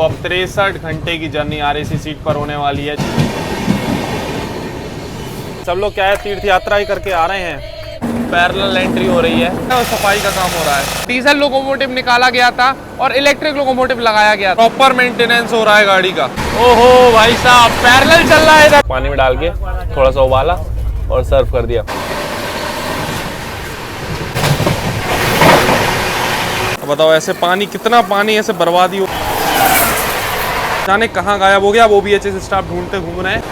तो अब 63 घंटे की जर्नी आरएसी सीट पर होने वाली है। सब लोग क्या है, तीर्थ यात्रा ही करके आ रहे हैं। पैरेलल एंट्री हो रही है और सफाई का काम हो रहा है। डीजल लोकोमोटिव निकाला गया था और इलेक्ट्रिक लोकोमोटिव लगाया गया। प्रॉपर मेंटेनेंस हो रहा है गाड़ी का। ओहो भाई साहब, पैरेलल चल रहा है इधर। पानी में डाल के थोड़ा सा उबाला और सर्व कर दिया। बताओ ऐसे पानी, कितना पानी ऐसे बर्बादी हो, जाने कहाँ गायब हो गया। वो भी एचएस स्टाफ ढूंढते घूम रहे हैं।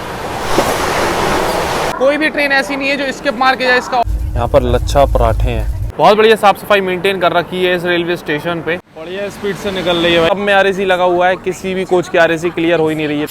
कोई भी ट्रेन ऐसी नहीं है जो स्किप मार के जाए इसका। यहाँ पर लच्छा पराठे हैं। बहुत बढ़िया साफ सफाई मेंटेन कर रखी है इस रेलवे स्टेशन पे। बढ़िया स्पीड से निकल रही है। अब में आरएसी लगा हुआ है, किसी भी कोच की आरएसी क्लियर हो ही नहीं रही है।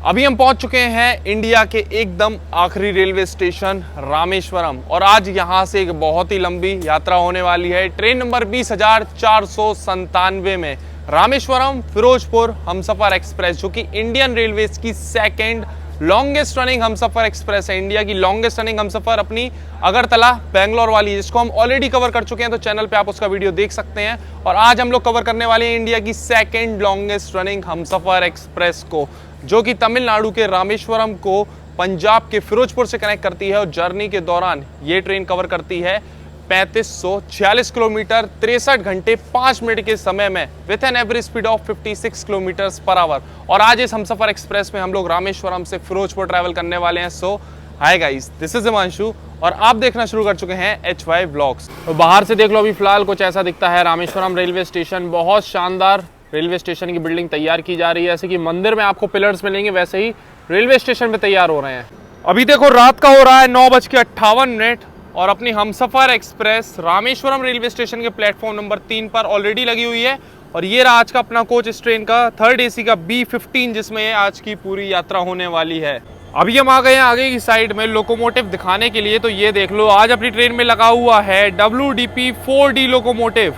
अभी हम पहुंच चुके हैं इंडिया के एकदम आखिरी रेलवे स्टेशन रामेश्वरम, और आज यहाँ से एक बहुत ही लंबी यात्रा होने वाली है। ट्रेन नंबर 20,497 में रामेश्वरम फिरोजपुर हमसफर एक्सप्रेस, जो कि इंडियन रेलवेज की second longest running Humsafar express है। इंडिया की लॉन्गेस्ट रनिंग हमसफर अपनी अगरतला बेंगलोर वाली, जिसको हम ऑलरेडी कवर कर चुके हैं, तो चैनल पे आप उसका वीडियो देख सकते हैं। और आज हम लोग कवर करने वाले हैं इंडिया की second longest running Humsafar express को, जो कि तमिलनाडु के रामेश्वरम को पंजाब के फिरोजपुर से कनेक्ट करती है। और जर्नी के दौरान ये ट्रेन कवर करती है 3546 किलोमीटर 63 घंटे 5 मिनट के समय में, with an average speed of 56 kilometre per hour. और आज इस हमसफर एक्सप्रेस में हम लोग रामेश्वरम से फिरोजपुर ट्रैवल करने वाले हैं। So hi guys, this is Himanshu और आप देखना शुरू कर चुके हैं HY व्लॉग्स। तो बाहर से देख लो अभी फिलहाल कुछ ऐसा दिखता है रामेश्वरम रेलवे स्टेशन। बहुत शानदार रेलवे स्टेशन की बिल्डिंग तैयार की जा रही है। जैसे कि मंदिर में आपको पिलर्स मिलेंगे, वैसे ही रेलवे स्टेशन पे तैयार हो रहे हैं। अभी देखो रात का हो रहा है 9:58 और अपनी Humsafar express Rameswaram railway station के प्लेटफॉर्म नंबर 3 पर ऑलरेडी लगी हुई है। और ये रहा आज का अपना कोच इस ट्रेन का, थर्ड AC का B15, जिसमें ये आज की पूरी यात्रा होने वाली है। अभी हम आ गए हैं आगे की साइड में लोकोमोटिव दिखाने के लिए। तो ये देख लो, आज अपनी ट्रेन में लगा हुआ है WDP 4D लोकोमोटिव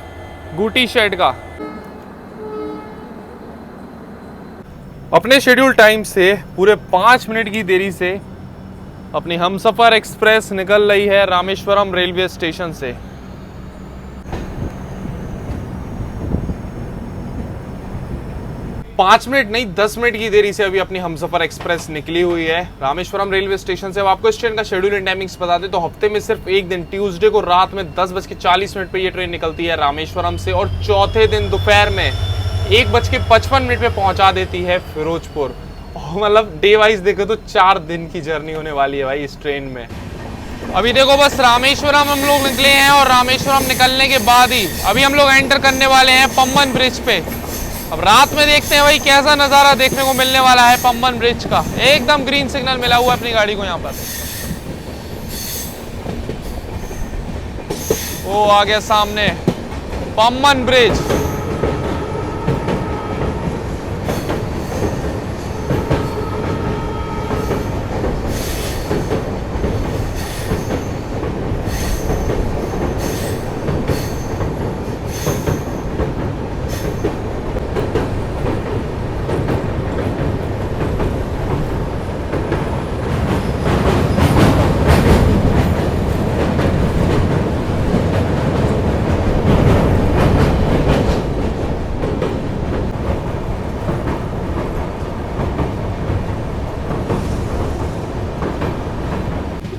गुटी शेड का। अपने शेड्यूल टाइम से पूरे 5 मिनट की देरी से अपनी हमसफर एक्सप्रेस निकल रही है रामेश्वरम रेलवे स्टेशन से। पाँच मिनट नहीं, 10 मिनट की देरी से अभी अपनी हमसफर एक्सप्रेस निकली हुई है रामेश्वरम रेलवे स्टेशन से। अब आपको इस ट्रेन का शेड्यूल एंड टाइमिंग्स बता दें तो हफ्ते में सिर्फ एक दिन, ट्यूसडे को रात में 10:40 पे ये ट्रेन निकलती है रामेश्वरम से, और चौथे दिन दोपहर में 1:55 पे पहुंचा देती है फिरोजपुर। मतलब डे वाइज देखो तो 4 दिन की जर्नी होने वाली है भाई इस ट्रेन में। अभी देखो बस रामेश्वरम हम लोग निकले हैं, और रामेश्वरम निकलने के बाद ही अभी हम लोग एंटर करने वाले हैं पम्बन ब्रिज पे। अब रात में देखते हैं भाई कैसा नज़ारा देखने को मिलने वाला है पम्बन ब्रिज का। एकदम ग्रीन सिग्नल मिला हुआ है अपनी गाड़ी को यहाँ पर। वो आ गया सामने पम्बन ब्रिज।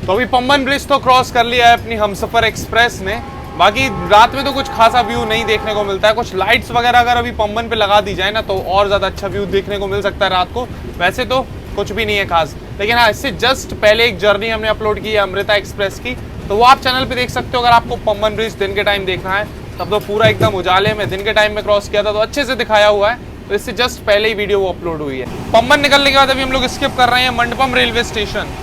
तो अभी पम्बन ब्रिज तो क्रॉस कर लिया है अपनी हमसफर एक्सप्रेस ने। बाकी रात में तो कुछ खासा व्यू नहीं देखने को मिलता है। कुछ लाइट्स वगैरह अगर अभी पम्बन पे लगा दी जाए ना तो और ज़्यादा अच्छा व्यू देखने को मिल सकता है रात को। वैसे तो कुछ भी नहीं है खास, लेकिन हाँ, इससे जस्ट पहले एक जर्नी हमने अपलोड की है अमृता एक्सप्रेस की, तो वो आप चैनल पर देख सकते हो। अगर आपको पम्बन ब्रिज दिन के टाइम देखना है तब तो पूरा एकदम उजाले में दिन के टाइम में क्रॉस किया था, तो अच्छे से दिखाया हुआ है। तो इससे जस्ट पहले ही वीडियो वो अपलोड हुई है। पम्बन निकलने के बाद अभी हम लोग स्किप कर रहे हैं मंडपम रेलवे स्टेशन।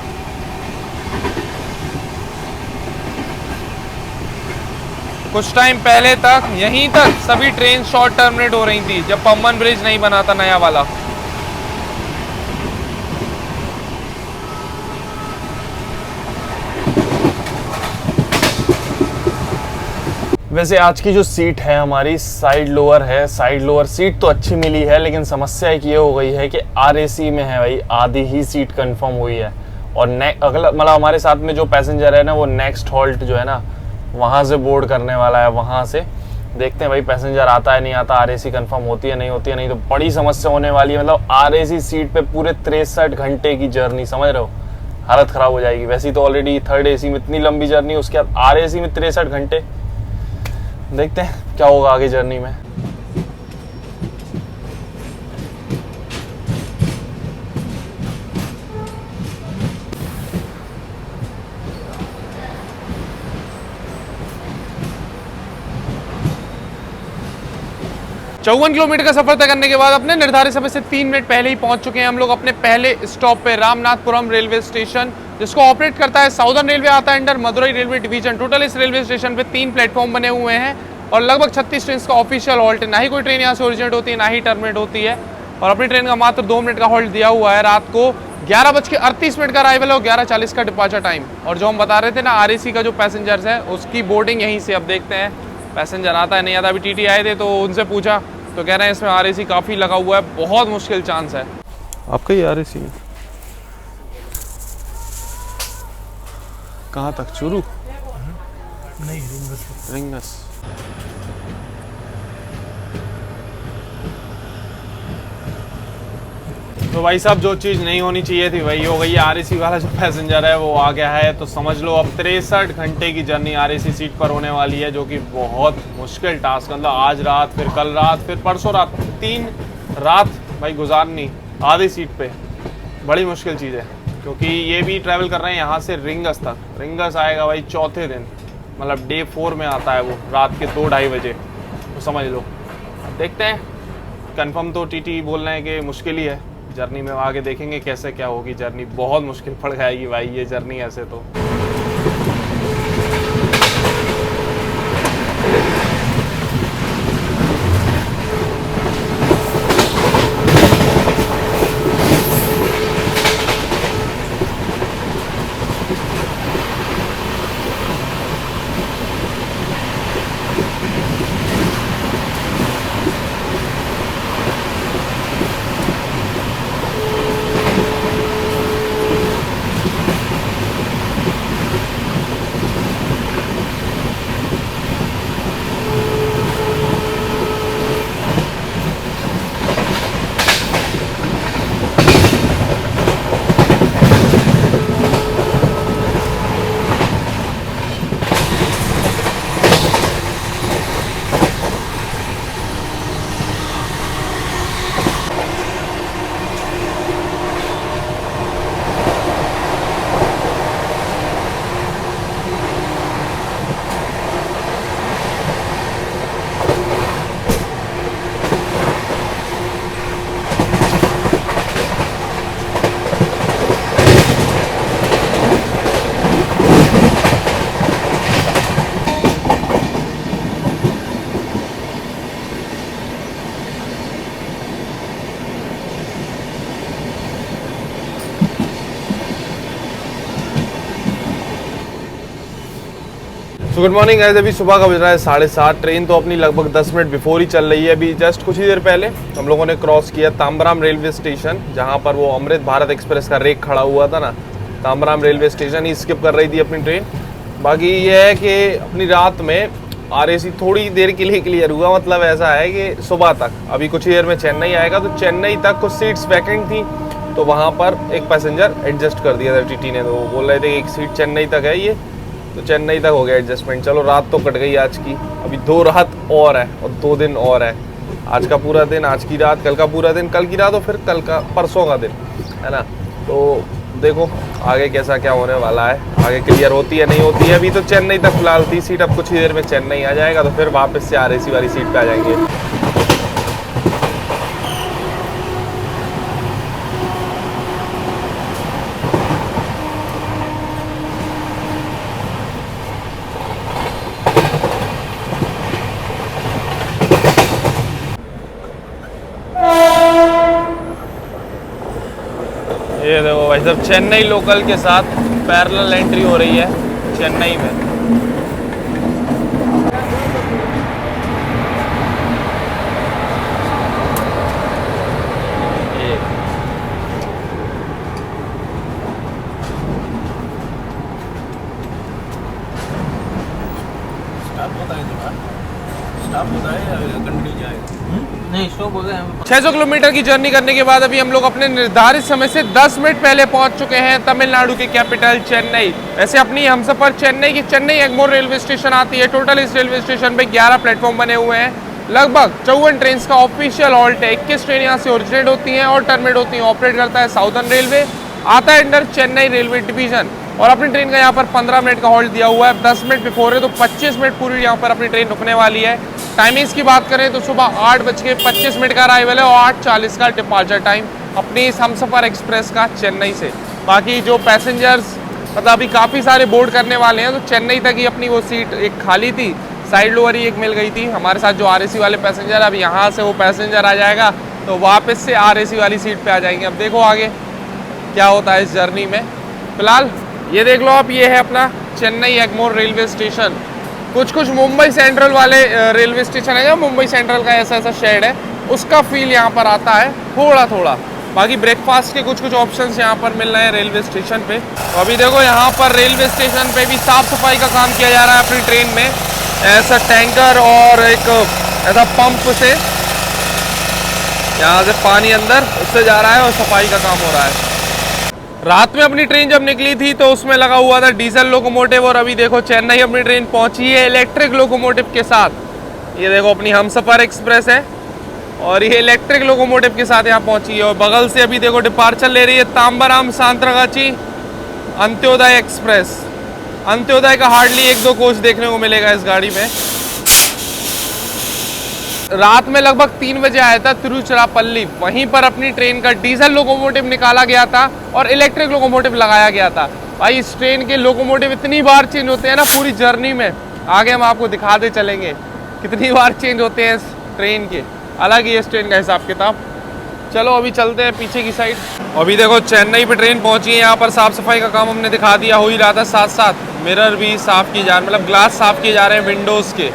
कुछ टाइम पहले तक यहीं तक सभी ट्रेन शॉर्ट टर्मिनेट हो रही थी, जब पम्बन ब्रिज नहीं बना था नया वाला। वैसे आज की जो सीट है हमारी साइड लोअर है। साइड लोअर सीट तो अच्छी मिली है, लेकिन समस्या एक ये हो गई है कि RAC में है भाई, आधी ही सीट कंफर्म हुई है। और अगला मतलब हमारे साथ में जो पैसेंजर है ना, वो नेक्स्ट हॉल्ट जो है ना वहाँ से बोर्ड करने वाला है, वहाँ से। देखते हैं भाई पैसेंजर आता है नहीं आता, आरएसी कंफर्म होती है नहीं होती है, नहीं तो बड़ी समस्या होने वाली है। मतलब आरएसी सीट पे पूरे 63 घंटे की जर्नी, समझ रहे हो, हालत खराब हो जाएगी। वैसे तो ऑलरेडी थर्ड एसी में इतनी लंबी जर्नी, उसके बाद आरएसी में 63 घंटे। देखते हैं क्या होगा आगे जर्नी में। 54 किलोमीटर का सफर तय करने के बाद अपने निर्धारित समय से 3 मिनट पहले ही पहुंच चुके हैं हम लोग अपने पहले स्टॉप पे, रामनाथपुरम रेलवे स्टेशन, जिसको ऑपरेट करता है साउदर्न रेलवे, आता है under Madurai railway division. Total इस रेलवे स्टेशन पे 3 प्लेटफॉर्म बने हुए हैं और लगभग 36 ट्रेन का ऑफिशियल हॉल्ट है। ना ही कोई ट्रेन यहाँ से ओरिजिनेट होती है, ना ही टर्मिनेट होती है। और अपनी ट्रेन का मात्र 2 मिनट का हॉल्ट दिया हुआ है। रात को 11:38 का अराइवल है और 11:40 का डिपार्चर टाइम। और जो हम बता रहे थे ना, आरएसी का जो पैसेंजर्स है उसकी बोर्डिंग यहीं से। अब देखते हैं पैसेंजर आता है नहीं आता। अभी टीटी आए थे तो उनसे पूछा तो कह रहे हैं इसमें आरएसी काफ़ी लगा हुआ है, बहुत मुश्किल चांस है। आपका ही आरएसी है? कहाँ तक, चूरू? नहीं, रिंगस। तो भाई साहब जो चीज़ नहीं होनी चाहिए थी वही हो गई। आरएसी वाला जो पैसेंजर है वो आ गया है, तो समझ लो अब 63 घंटे की जर्नी आरएसी सीट पर होने वाली है, जो कि बहुत मुश्किल टास्क। मतलब आज रात, फिर कल रात, फिर परसों रात, 3 रात भाई गुजारनी आधी सीट पे, बड़ी मुश्किल चीज़ है। क्योंकि ये भी ट्रैवल कर रहे हैं यहाँ से रिंगस तक। रिंगस आएगा भाई चौथे दिन, मतलब डे 4 में आता है वो, रात के 2-2:30 बजे, तो समझ लो। देखते हैं, कंफर्म तो टीटी बोल रहे हैं कि मुश्किल ही है जर्नी में। आगे देखेंगे कैसे क्या होगी जर्नी। बहुत मुश्किल पड़ जाएगी भाई ये जर्नी ऐसे तो। Good morning guys. अभी सुबह का बज रहा है 7:30। ट्रेन तो अपनी लगभग 10 मिनट बिफोर ही चल रही है। अभी जस्ट कुछ ही देर पहले हम लोगों ने क्रॉस किया ताम्बराम रेलवे स्टेशन, जहां पर वो अमृत भारत एक्सप्रेस का रेक खड़ा हुआ था ना। ताम्बराम रेलवे स्टेशन ही स्किप कर रही थी अपनी ट्रेन। बाकी ये है कि अपनी रात में आरएसी थोड़ी देर के लिए क्लियर हुआ। मतलब ऐसा है कि सुबह तक, अभी कुछ ही देर में चेन्नई आएगा, तो चेन्नई तक कुछ सीट्स वैकेंट थी, तो वहाँ पर एक पैसेंजर एडजस्ट कर दिया था टीटी ने। तो वो बोल रहे थे कि एक सीट चेन्नई तक है ये, तो चेन्नई तक हो गया एडजस्टमेंट। चलो रात तो कट गई आज की, अभी 2 रात और है और 2 दिन और है। आज का पूरा दिन, आज की रात, कल का पूरा दिन, कल की रात और फिर कल का परसों का दिन, है ना। तो देखो आगे कैसा क्या होने वाला है, आगे क्लियर होती है नहीं होती है। अभी तो चेन्नई तक फिलहाल थी सीट, अब कुछ ही देर में चेन्नई आ जाएगा, तो फिर वापस से आरएसी वाली सीट पे आ जाएंगे। ये देखो भाई साहब, चेन्नई लोकल के साथ पैरेलल एंट्री हो रही है चेन्नई में। 600 किलोमीटर की जर्नी करने के बाद अभी हम लोग अपने निर्धारित समय से 10 मिनट पहले पहुंच चुके हैं तमिलनाडु के कैपिटल चेन्नई। वैसे अपनी हमसफर चेन्नई की चेन्नई एग्मोर रेलवे स्टेशन आती है। टोटल इस रेलवे स्टेशन पे 11 प्लेटफॉर्म बने हुए हैं। लगभग 54 ट्रेन का ऑफिशियल हॉल्ट है। 21 ट्रेन यहाँ से ओरिजिनेट होती हैं और टर्मिनेट होती हैं। ऑपरेट करता है साउदर्न रेलवे, आता है अंडर चेन्नई रेलवे डिवीजन। और अपनी ट्रेन का यहाँ पर 15 मिनट का हॉल्ट दिया हुआ है। 10 मिनट बिफोर है तो 25 मिनट पूरी यहाँ पर अपनी ट्रेन रुकने वाली है। टाइमिंग्स की बात करें तो सुबह 8:25 का अराइवल है और 8:40 का डिपार्चर टाइम अपनी इस हमसफर एक्सप्रेस का चेन्नई से। बाकी जो पैसेंजर्स मतलब अभी काफ़ी सारे बोर्ड करने वाले हैं तो चेन्नई तक ही अपनी वो सीट एक खाली थी, साइड लोअर ही एक मिल गई थी। हमारे साथ जो RAC वाले पैसेंजर, अब यहाँ से वो पैसेंजर आ जाएगा तो वापस से RAC वाली सीट पे आ जाएंगे। अब देखो आगे क्या होता है इस जर्नी में। फिलहाल ये देख लो आप, ये है अपना चेन्नई एग्मोर रेलवे स्टेशन। कुछ मुंबई सेंट्रल वाले रेलवे स्टेशन है, मुंबई सेंट्रल का ऐसा शेड है, उसका फील यहाँ पर आता है थोड़ा। बाकी ब्रेकफास्ट के कुछ ऑप्शंस यहाँ पर मिल रहे हैं रेलवे स्टेशन पे। तो अभी देखो यहाँ पर रेलवे स्टेशन पे भी साफ सफाई का काम किया जा रहा है अपनी ट्रेन में। ऐसा टैंकर और एक ऐसा पंप से यहाँ से पानी अंदर उससे जा रहा है और सफाई का काम हो रहा है। रात में अपनी ट्रेन जब निकली थी तो उसमें लगा हुआ था डीजल लोकोमोटिव और अभी देखो चेन्नई अपनी ट्रेन पहुंची है इलेक्ट्रिक लोकोमोटिव के साथ। ये देखो अपनी हमसफर एक्सप्रेस है और ये इलेक्ट्रिक लोकोमोटिव के साथ यहाँ पहुंची है। और बगल से अभी देखो डिपार्चर ले रही है तांबाराम सांतरागाची अंत्योदय एक्सप्रेस। अंत्योदय का हार्डली 1-2 कोच देखने को मिलेगा इस गाड़ी में। रात में लगभग 3 बजे आया था तिरुचिरापल्ली, वहीं पर अपनी ट्रेन का डीजल लोकोमोटिव निकाला गया था और इलेक्ट्रिक लोकोमोटिव लगाया गया था। भाई इस ट्रेन के लोकोमोटिव इतनी बार चेंज होते हैं ना पूरी जर्नी में, आगे हम आपको दिखाते चलेंगे कितनी बार चेंज होते हैं इस ट्रेन के। अलग ही इस ट्रेन का हिसाब किताब। चलो अभी चलते हैं पीछे की साइड। अभी देखो चेन्नई पे ट्रेन पहुंची है। यहाँ पर साफ सफाई का काम हमने दिखा दिया, हो ही रहा था। साथ साथ मिरर भी साफ किए जा रहे, मतलब ग्लास साफ किए जा रहे हैं विंडोज़ के।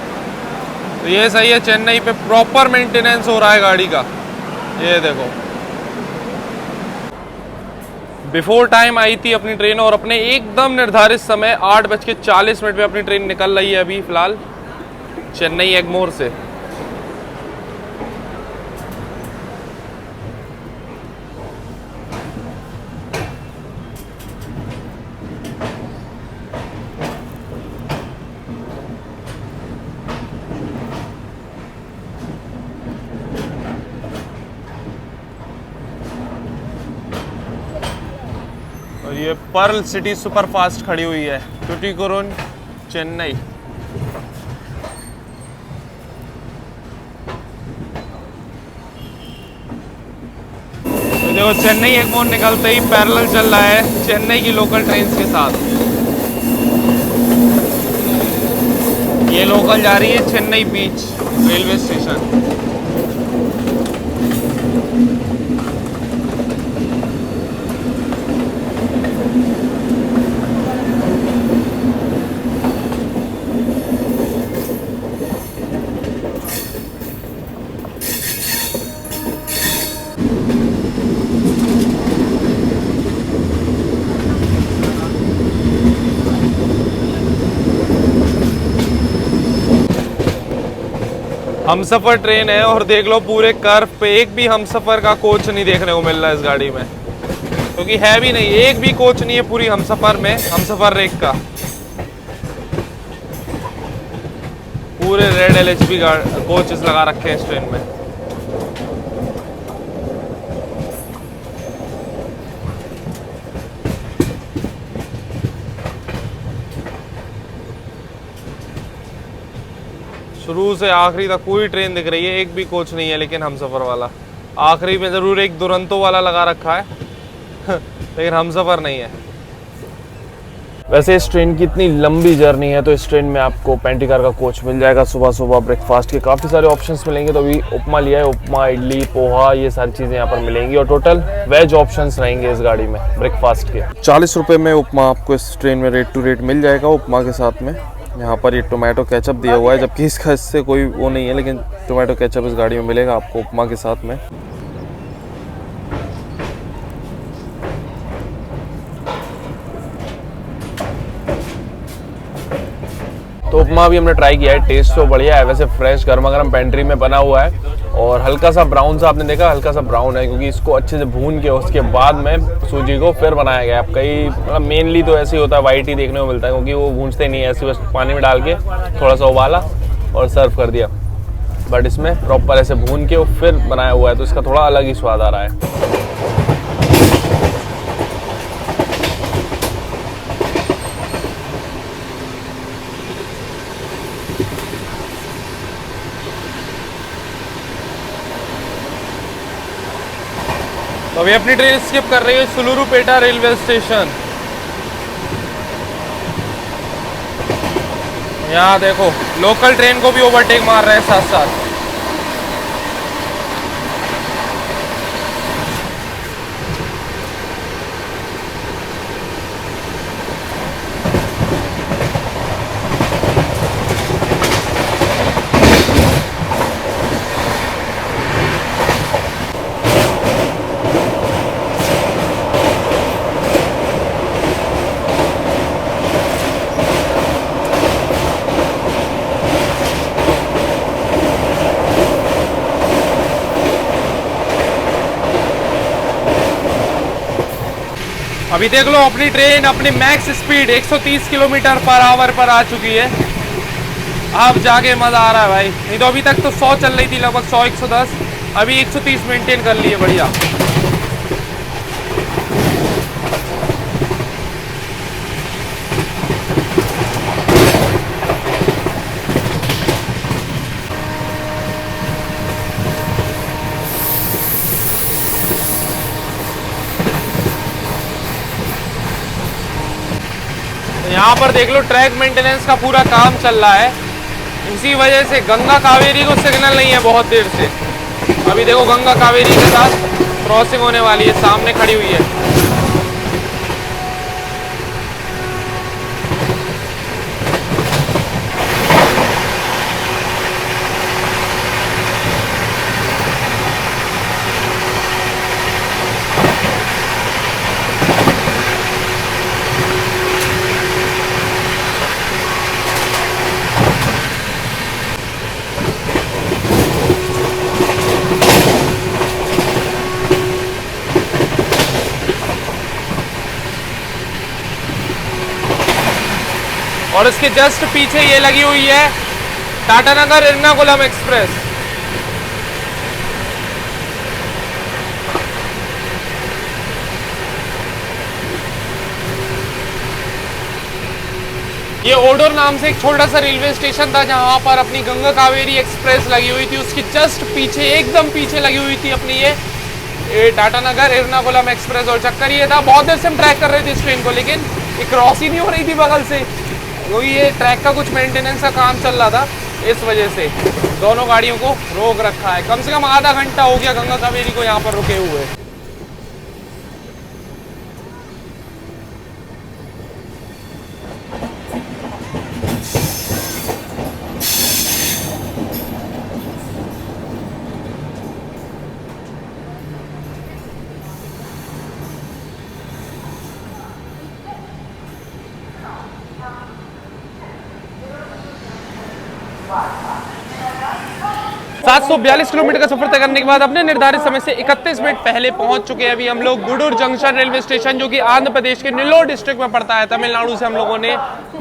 तो ये सही है, चेन्नई पे प्रॉपर मेंटेनेंस हो रहा है गाड़ी का। ये देखो बिफोर टाइम आई थी अपनी ट्रेन और अपने एकदम निर्धारित समय 8:40 पे अपनी ट्रेन निकल रही है अभी फिलहाल चेन्नई एग्मोर से। और ये पर्ल सिटी सुपरफास्ट खड़ी हुई है टुटिकोरिन चेन्नई। तो देखो चेन्नई एग्मोर निकलते ही पैरेलल चल रहा है चेन्नई की लोकल ट्रेन के साथ। ये लोकल जा रही है चेन्नई बीच रेलवे स्टेशन। हमसफर ट्रेन है और देख लो पूरे कर्व पे एक भी हमसफर का कोच नहीं देखने को मिल रहा है इस गाड़ी में, क्योंकि है भी नहीं, एक भी कोच नहीं है पूरी हमसफर में, हमसफर रेक का। पूरे रेड LHB कोचेस लगा रखे हैं इस ट्रेन में। शुरू से आखिरी तक पूरी ट्रेन दिख रही है, एक भी कोच नहीं है लेकिन हमसफर वाला। आखिरी में ज़रूर एक दुरंतो वाला लगा रखा है लेकिन हमसफर नहीं है। वैसे इस ट्रेन की इतनी लंबी जर्नी है तो इस ट्रेन में आपको पेंटिकार का कोच मिल जाएगा। सुबह सुबह ब्रेकफास्ट के काफ़ी सारे ऑप्शंस मिलेंगे। तो अभी उपमा लिया है, उपमा, इडली, पोहा, ये सारी चीज़ें यहाँ पर मिलेंगी और टोटल वेज ऑप्शंस रहेंगे इस गाड़ी में ब्रेकफास्ट के। 40 रुपये में उपमा आपको इस ट्रेन में रेट टू रेट मिल जाएगा उपमा के साथ में। यहाँ पर ये टोमेटो केचप दिया हुआ है, जबकि इसका इससे कोई वो नहीं है, लेकिन टोमेटो केचप इस गाड़ी में मिलेगा आपको उपमा के साथ में। तो तो उपमा भी हमने ट्राई किया है, टेस्ट तो बढ़िया है वैसे, फ्रेश गर्मा गर्म पेंट्री में बना हुआ है और हल्का सा ब्राउन सा आपने देखा, हल्का सा ब्राउन है क्योंकि इसको अच्छे से भून के उसके बाद में सूजी को फिर बनाया गया है। कई मतलब मेनली तो ऐसे ही होता है, वाइट ही देखने को मिलता है क्योंकि वो भूनते नहीं है, ऐसे बस पानी में डाल के थोड़ा सा उबाला और सर्व कर दिया। बट इसमें प्रॉपर ऐसे भून के वो फिर बनाया हुआ है तो इसका थोड़ा अलग ही स्वाद आ रहा है। तो अभी अपनी ट्रेन स्किप कर रही है सुलुरुपेटा रेलवे स्टेशन। यहाँ देखो लोकल ट्रेन को भी ओवरटेक मार रहे हैं साथ साथ। अभी देख लो अपनी ट्रेन अपनी max speed 130 kilometre per hour पर आ चुकी है। अब जाके मजा आ रहा है भाई, नहीं तो अभी तक तो 100 चल रही थी, लगभग 100 110, अभी 130 मेंटेन कर ली है, बढ़िया। यहाँ पर देख लो ट्रैक मेंटेनेंस का पूरा काम चल रहा है, इसी वजह से गंगा कावेरी को सिग्नल नहीं है बहुत देर से। अभी देखो गंगा कावेरी के साथ क्रॉसिंग होने वाली है, सामने खड़ी हुई है। और इसके जस्ट पीछे ये लगी हुई है टाटानगर एर्नाकुलम एक्सप्रेस। ये ओडोर नाम से एक छोटा सा रेलवे स्टेशन था जहां पर अपनी गंगा कावेरी एक्सप्रेस लगी हुई थी, उसकी जस्ट पीछे एकदम पीछे लगी हुई थी अपनी ये टाटानगर एर्नाकुलम एक्सप्रेस। और चक्कर ये था बहुत देर से हम ट्रैक कर रहे थे इस ट्रेन को, लेकिन ये क्रॉस ही नहीं हो रही थी बगल से, क्योंकि ये ट्रैक का कुछ मेंटेनेंस का काम चल रहा था, इस वजह से दोनों गाड़ियों को रोक रखा है। कम से कम आधा घंटा हो गया गंगा कावेरी को यहाँ पर रुके हुए। सात 742 किलोमीटर का सफर तय करने के बाद अपने निर्धारित समय से 31 मिनट पहले पहुंच चुके हैं अभी हम लोग गुडूर जंक्शन रेलवे स्टेशन, जो कि आंध्र प्रदेश के नेल्लोर डिस्ट्रिक्ट में पड़ता है। तमिलनाडु से हम लोगों ने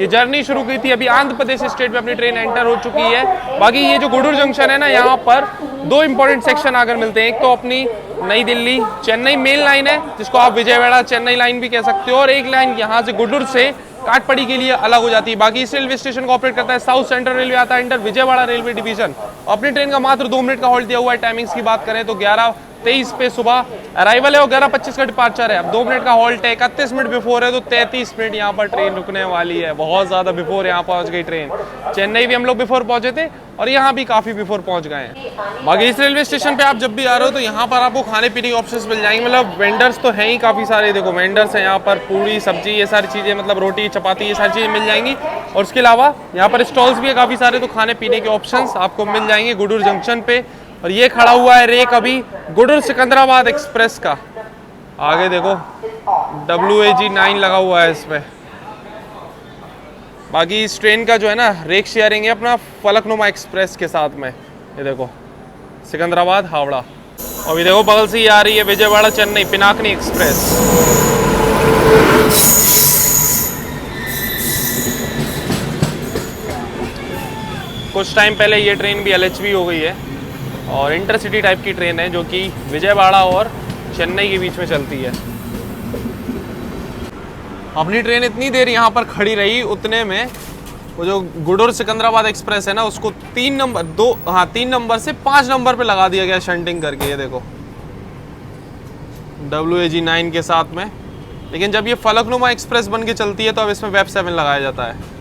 ये जर्नी शुरू की थी, अभी आंध्र प्रदेश स्टेट में अपनी ट्रेन एंटर हो चुकी है। बाकी ये जो गुडूर जंक्शन है ना, यहाँ पर दो इंपॉर्टेंट सेक्शन आकर मिलते हैं। एक तो अपनी नई दिल्ली चेन्नई मेन लाइन है, जिसको आप विजयवाड़ा चेन्नई लाइन भी कह सकते हो, और एक लाइन यहाँ से गुडूर से काटपड़ी के लिए अलग हो जाती है। बाकी इस रेलवे स्टेशन को ऑपरेट करता है साउथ सेंट्रल रेलवे, आता है अंडर विजयवाड़ा रेलवे डिवीजन। अपनी ट्रेन का मात्र 2 मिनट का हॉल्ट दिया हुआ है। टाइमिंग्स की बात करें तो 11:23 पे सुबह अराइवल है और 11:25 का डिपार्चर है। अब 2 मिनट का हॉल्ट है, 31 मिनट बिफोर है तो 33 मिनट यहाँ पर ट्रेन रुकने वाली है। बहुत ज्यादा बिफोर यहाँ पहुंच गई ट्रेन। चेन्नई भी हम लोग बिफोर पहुंचे थे और यहाँ भी काफी बिफोर पहुंच गए हैं। बाकी इस रेलवे स्टेशन पे आप जब भी आ रहे हो तो यहाँ पर आपको खाने पीने के ऑप्शंस मिल जाएंगे। मतलब वेंडर्स तो हैं ही काफी सारे, देखो वेंडर्स हैं यहाँ पर, पूरी सब्जी ये सारी चीजें, मतलब रोटी चपाती ये सारी चीजें मिल जाएंगी। और उसके अलावा यहाँ पर स्टॉल्स भी है काफी सारे, तो खाने पीने के ऑप्शंस आपको मिल जाएंगे गुडूर जंक्शन पे। और ये खड़ा हुआ है रेक अभी गुडूर सिकंदराबाद एक्सप्रेस का। आगे देखो WAG 9 लगा हुआ है इस पे। बाकी इस ट्रेन का जो है ना रेक शेयरिंग है अपना फलकनुमा एक्सप्रेस के साथ में। ये देखो सिकंदराबाद हावड़ा, और ये देखो बगल से ये आ रही है विजयवाड़ा चेन्नई पिनाकिनी एक्सप्रेस। कुछ टाइम पहले ये ट्रेन भी LHV हो गई है और इंटरसिटी टाइप की ट्रेन है जो कि विजयवाड़ा और चेन्नई के बीच में चलती है। अपनी ट्रेन इतनी देर यहाँ पर खड़ी रही, उतने में वो जो गुडूर सिकंदराबाद एक्सप्रेस है ना उसको 3 नंबर से 5 नंबर पे लगा दिया गया शंटिंग करके। ये देखो WAG9 के साथ में। लेकिन जब ये फलकनुमा एक्सप्रेस बन के चलती है तो अब इसमें वेब 7 लगाया जाता है।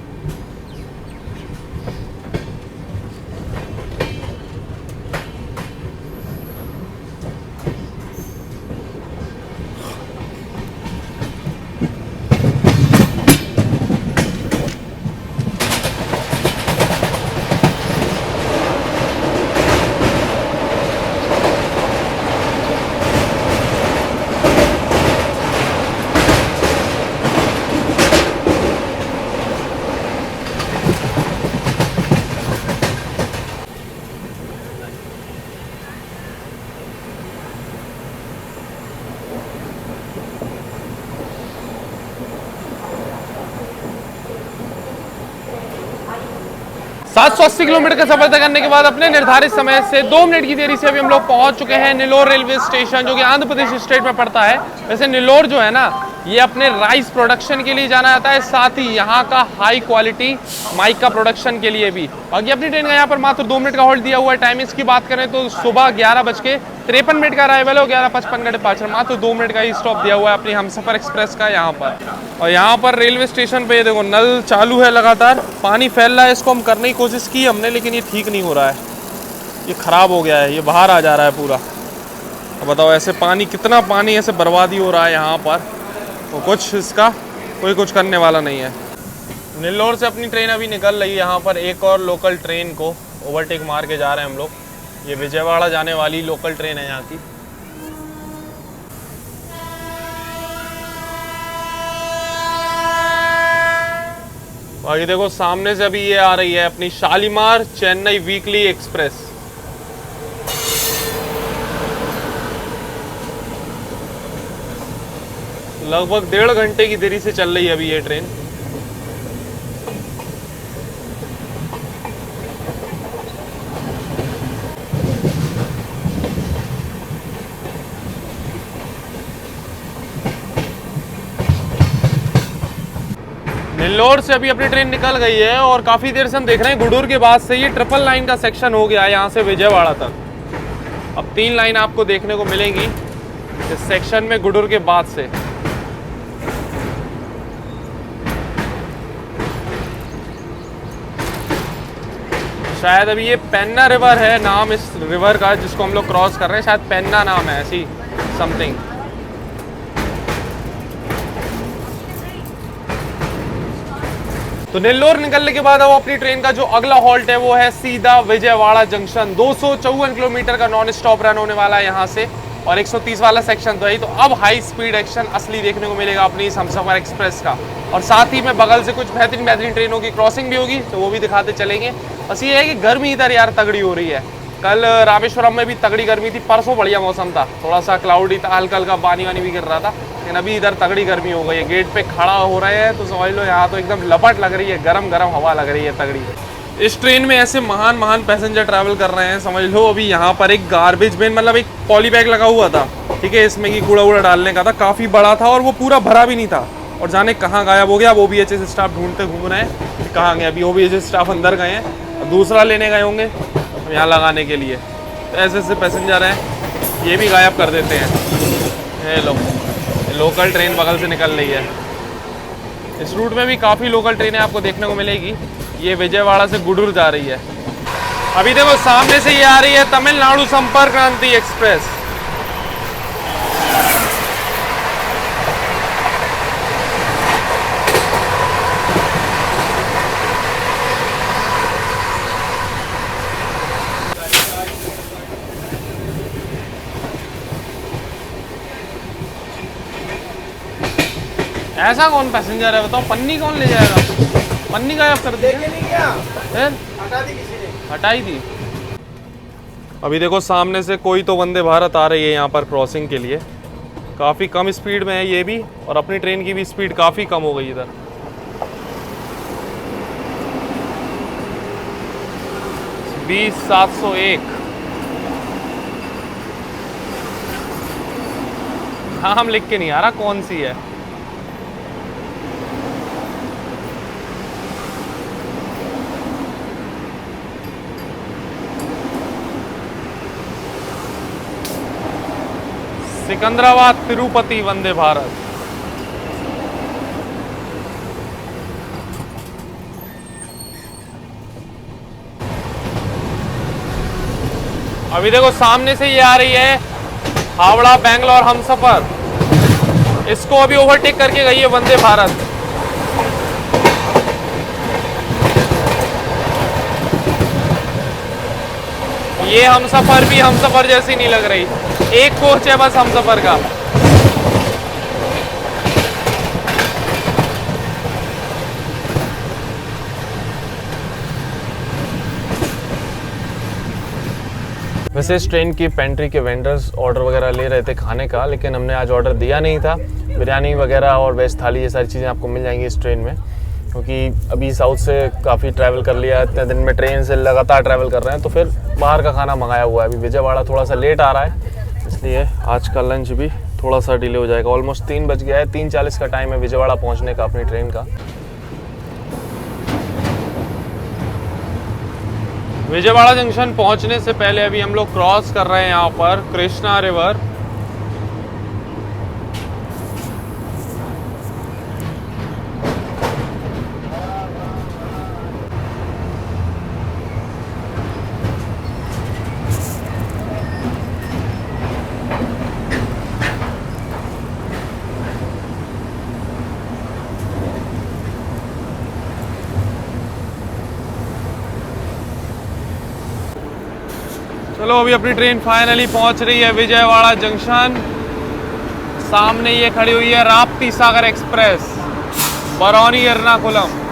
780 किलोमीटर का सफर तय करने के बाद अपने निर्धारित समय से 2 मिनट की देरी से अभी हम लोग पहुंच चुके हैं निलोर रेलवे स्टेशन, जो कि आंध्र प्रदेश स्टेट में पड़ता है। वैसे निलोर जो है ना ये अपने राइस प्रोडक्शन के लिए जाना जाता है, साथ ही यहाँ का हाई क्वालिटी माइक का प्रोडक्शन के लिए भी। बाकी अपनी ट्रेन का यहाँ पर मात्र 2 मिनट का होल्ड दिया हुआ है। टाइमिंग्स की बात करें तो सुबह 11:53 का अराइवल है, 11:55 का डिपार्चर। मात्र 2 मिनट का ही स्टॉप दिया हुआ है अपनी हमसफर एक्सप्रेस का यहाँ पर। और यहाँ पर रेलवे स्टेशन पे देखो नल चालू है, लगातार पानी फैल रहा है। इसको हम करने की कोशिश की हमने, लेकिन ये ठीक नहीं हो रहा है, ये ख़राब हो गया है, ये बाहर आ जा रहा है पूरा। अब बताओ ऐसे पानी, कितना पानी ऐसे बर्बादी हो रहा है यहाँ पर, तो कुछ इसका कोई कुछ करने वाला नहीं है। नेल्लोर से अपनी ट्रेन अभी निकल रही है। यहाँ पर एक और लोकल ट्रेन को ओवरटेक मार के जा रहे हैं हम लोग। ये विजयवाड़ा जाने वाली लोकल ट्रेन है यहाँ की। बाकी देखो सामने से अभी ये आ रही है अपनी शालीमार चेन्नई वीकली एक्सप्रेस। लगभग 1.5 घंटे की देरी से चल रही है अभी ये ट्रेन। नेल्लोर से अभी अपनी ट्रेन निकल गई है और काफी देर से हम देख रहे हैं गुडूर के बाद से ये 999 का सेक्शन हो गया है यहाँ से विजयवाड़ा तक। अब 3 लाइन आपको देखने को मिलेंगी इस सेक्शन में गुडूर के बाद से। शायद अभी ये पेन्ना रिवर है नाम इस रिवर का जिसको हम लोग क्रॉस कर रहे हैं, शायद पेन्ना नाम है ऐसी समथिंग। तो नेल्लोर निकलने के बाद अब अपनी ट्रेन का जो अगला हॉल्ट है वो है सीधा विजयवाड़ा जंक्शन। 254 किलोमीटर का नॉन स्टॉप रन होने वाला है यहाँ से, और 130 वाला सेक्शन तो है ही। तो अब हाई स्पीड एक्शन असली देखने को मिलेगा अपनी इस हमसफर एक्सप्रेस का। और साथ ही में बगल से कुछ बेहतरीन ट्रेनों की क्रॉसिंग भी होगी, तो वो भी दिखाते चलेंगे। बस ये है कि गर्मी इधर यार तगड़ी हो रही है। कल रामेश्वरम में भी तगड़ी गर्मी थी, परसों बढ़िया मौसम था, थोड़ा सा क्लाउडी था, हल्का हल्का पानी वानी भी गिर रहा था। लेकिन अभी इधर तगड़ी गर्मी हो गई है। गेट पे खड़ा हो रहे हैं तो समझ लो यहाँ तो एकदम लपट लग रही है, गरम गरम हवा लग रही है तगड़ी। इस ट्रेन में ऐसे महान पैसेंजर ट्रैवल कर रहे हैं, समझ लो। अभी यहाँ पर एक गार्बेज बिन, मतलब एक पॉली बैग लगा हुआ था, ठीक है, इसमें कि कूड़ा वूड़ा डालने का था, काफ़ी बड़ा था और वो पूरा भरा भी नहीं था। और जाने कहाँ गायब हो गया। अब OBHS स्टाफ ढूंढते घूम रहे हैं कहाँ गए। अभी OBHS स्टाफ अंदर गए हैं, दूसरा लेने गए होंगे यहाँ लगाने के लिए। तो ऐसे ऐसे पैसेंजर हैं, ये भी गायब कर देते हैं। ये लो लोकल ट्रेन बगल से निकल रही है। इस रूट में भी काफ़ी लोकल ट्रेनें आपको देखने को मिलेगी। ये विजयवाड़ा से गुडूर जा रही है। अभी देखो सामने से ये आ रही है तमिलनाडु संपर्क क्रांति एक्सप्रेस। ऐसा कौन पैसेंजर है बताओ, पन्नी कौन ले जाएगा। पन्नी गायब कर दी लेके नहीं गया, फिर हटा दी किसी ने। हटाई दी। अभी देखो सामने से कोई तो वंदे भारत आ रही है यहाँ पर क्रॉसिंग के लिए। काफ़ी कम स्पीड में है ये भी, और अपनी ट्रेन की भी स्पीड काफ़ी कम हो गई इधर। B701। हाँ, हम लिख के नहीं आ रहा कौन सी है। सिकंदराबाद तिरुपति वंदे भारत। अभी देखो सामने से ये आ रही है हावड़ा बेंगलोर हमसफर। इसको अभी ओवरटेक करके गई है वंदे भारत। ये हमसफर भी हमसफर जैसी नहीं लग रही, एक कोच है बस हमसफर का। वैसे इस ट्रेन की पेंट्री के वेंडर्स ऑर्डर वगैरह ले रहे थे खाने का, लेकिन हमने आज ऑर्डर दिया नहीं था। बिरयानी वगैरह और वेज थाली ये सारी चीज़ें आपको मिल जाएंगी इस ट्रेन में, क्योंकि अभी साउथ से काफ़ी ट्रैवल कर लिया, इतने दिन में ट्रेन से लगातार ट्रैवल कर रहे हैं, तो फिर बाहर का खाना मंगाया हुआ है। अभी विजयवाड़ा थोड़ा सा लेट आ रहा है, इसलिए आज का लंच भी थोड़ा सा डिले हो जाएगा। ऑलमोस्ट 3 बज गया है, 3:40 का टाइम है विजयवाड़ा पहुँचने का अपनी ट्रेन का। विजयवाड़ा जंक्शन पहुंचने से पहले अभी हम लोग क्रॉस कर रहे हैं यहाँ पर कृष्णा रिवर। चलो अभी अपनी ट्रेन फाइनली पहुंच रही है विजयवाड़ा जंक्शन। सामने ये खड़ी हुई है राप्ती सागर एक्सप्रेस, बरौनी एर्नाकुलम।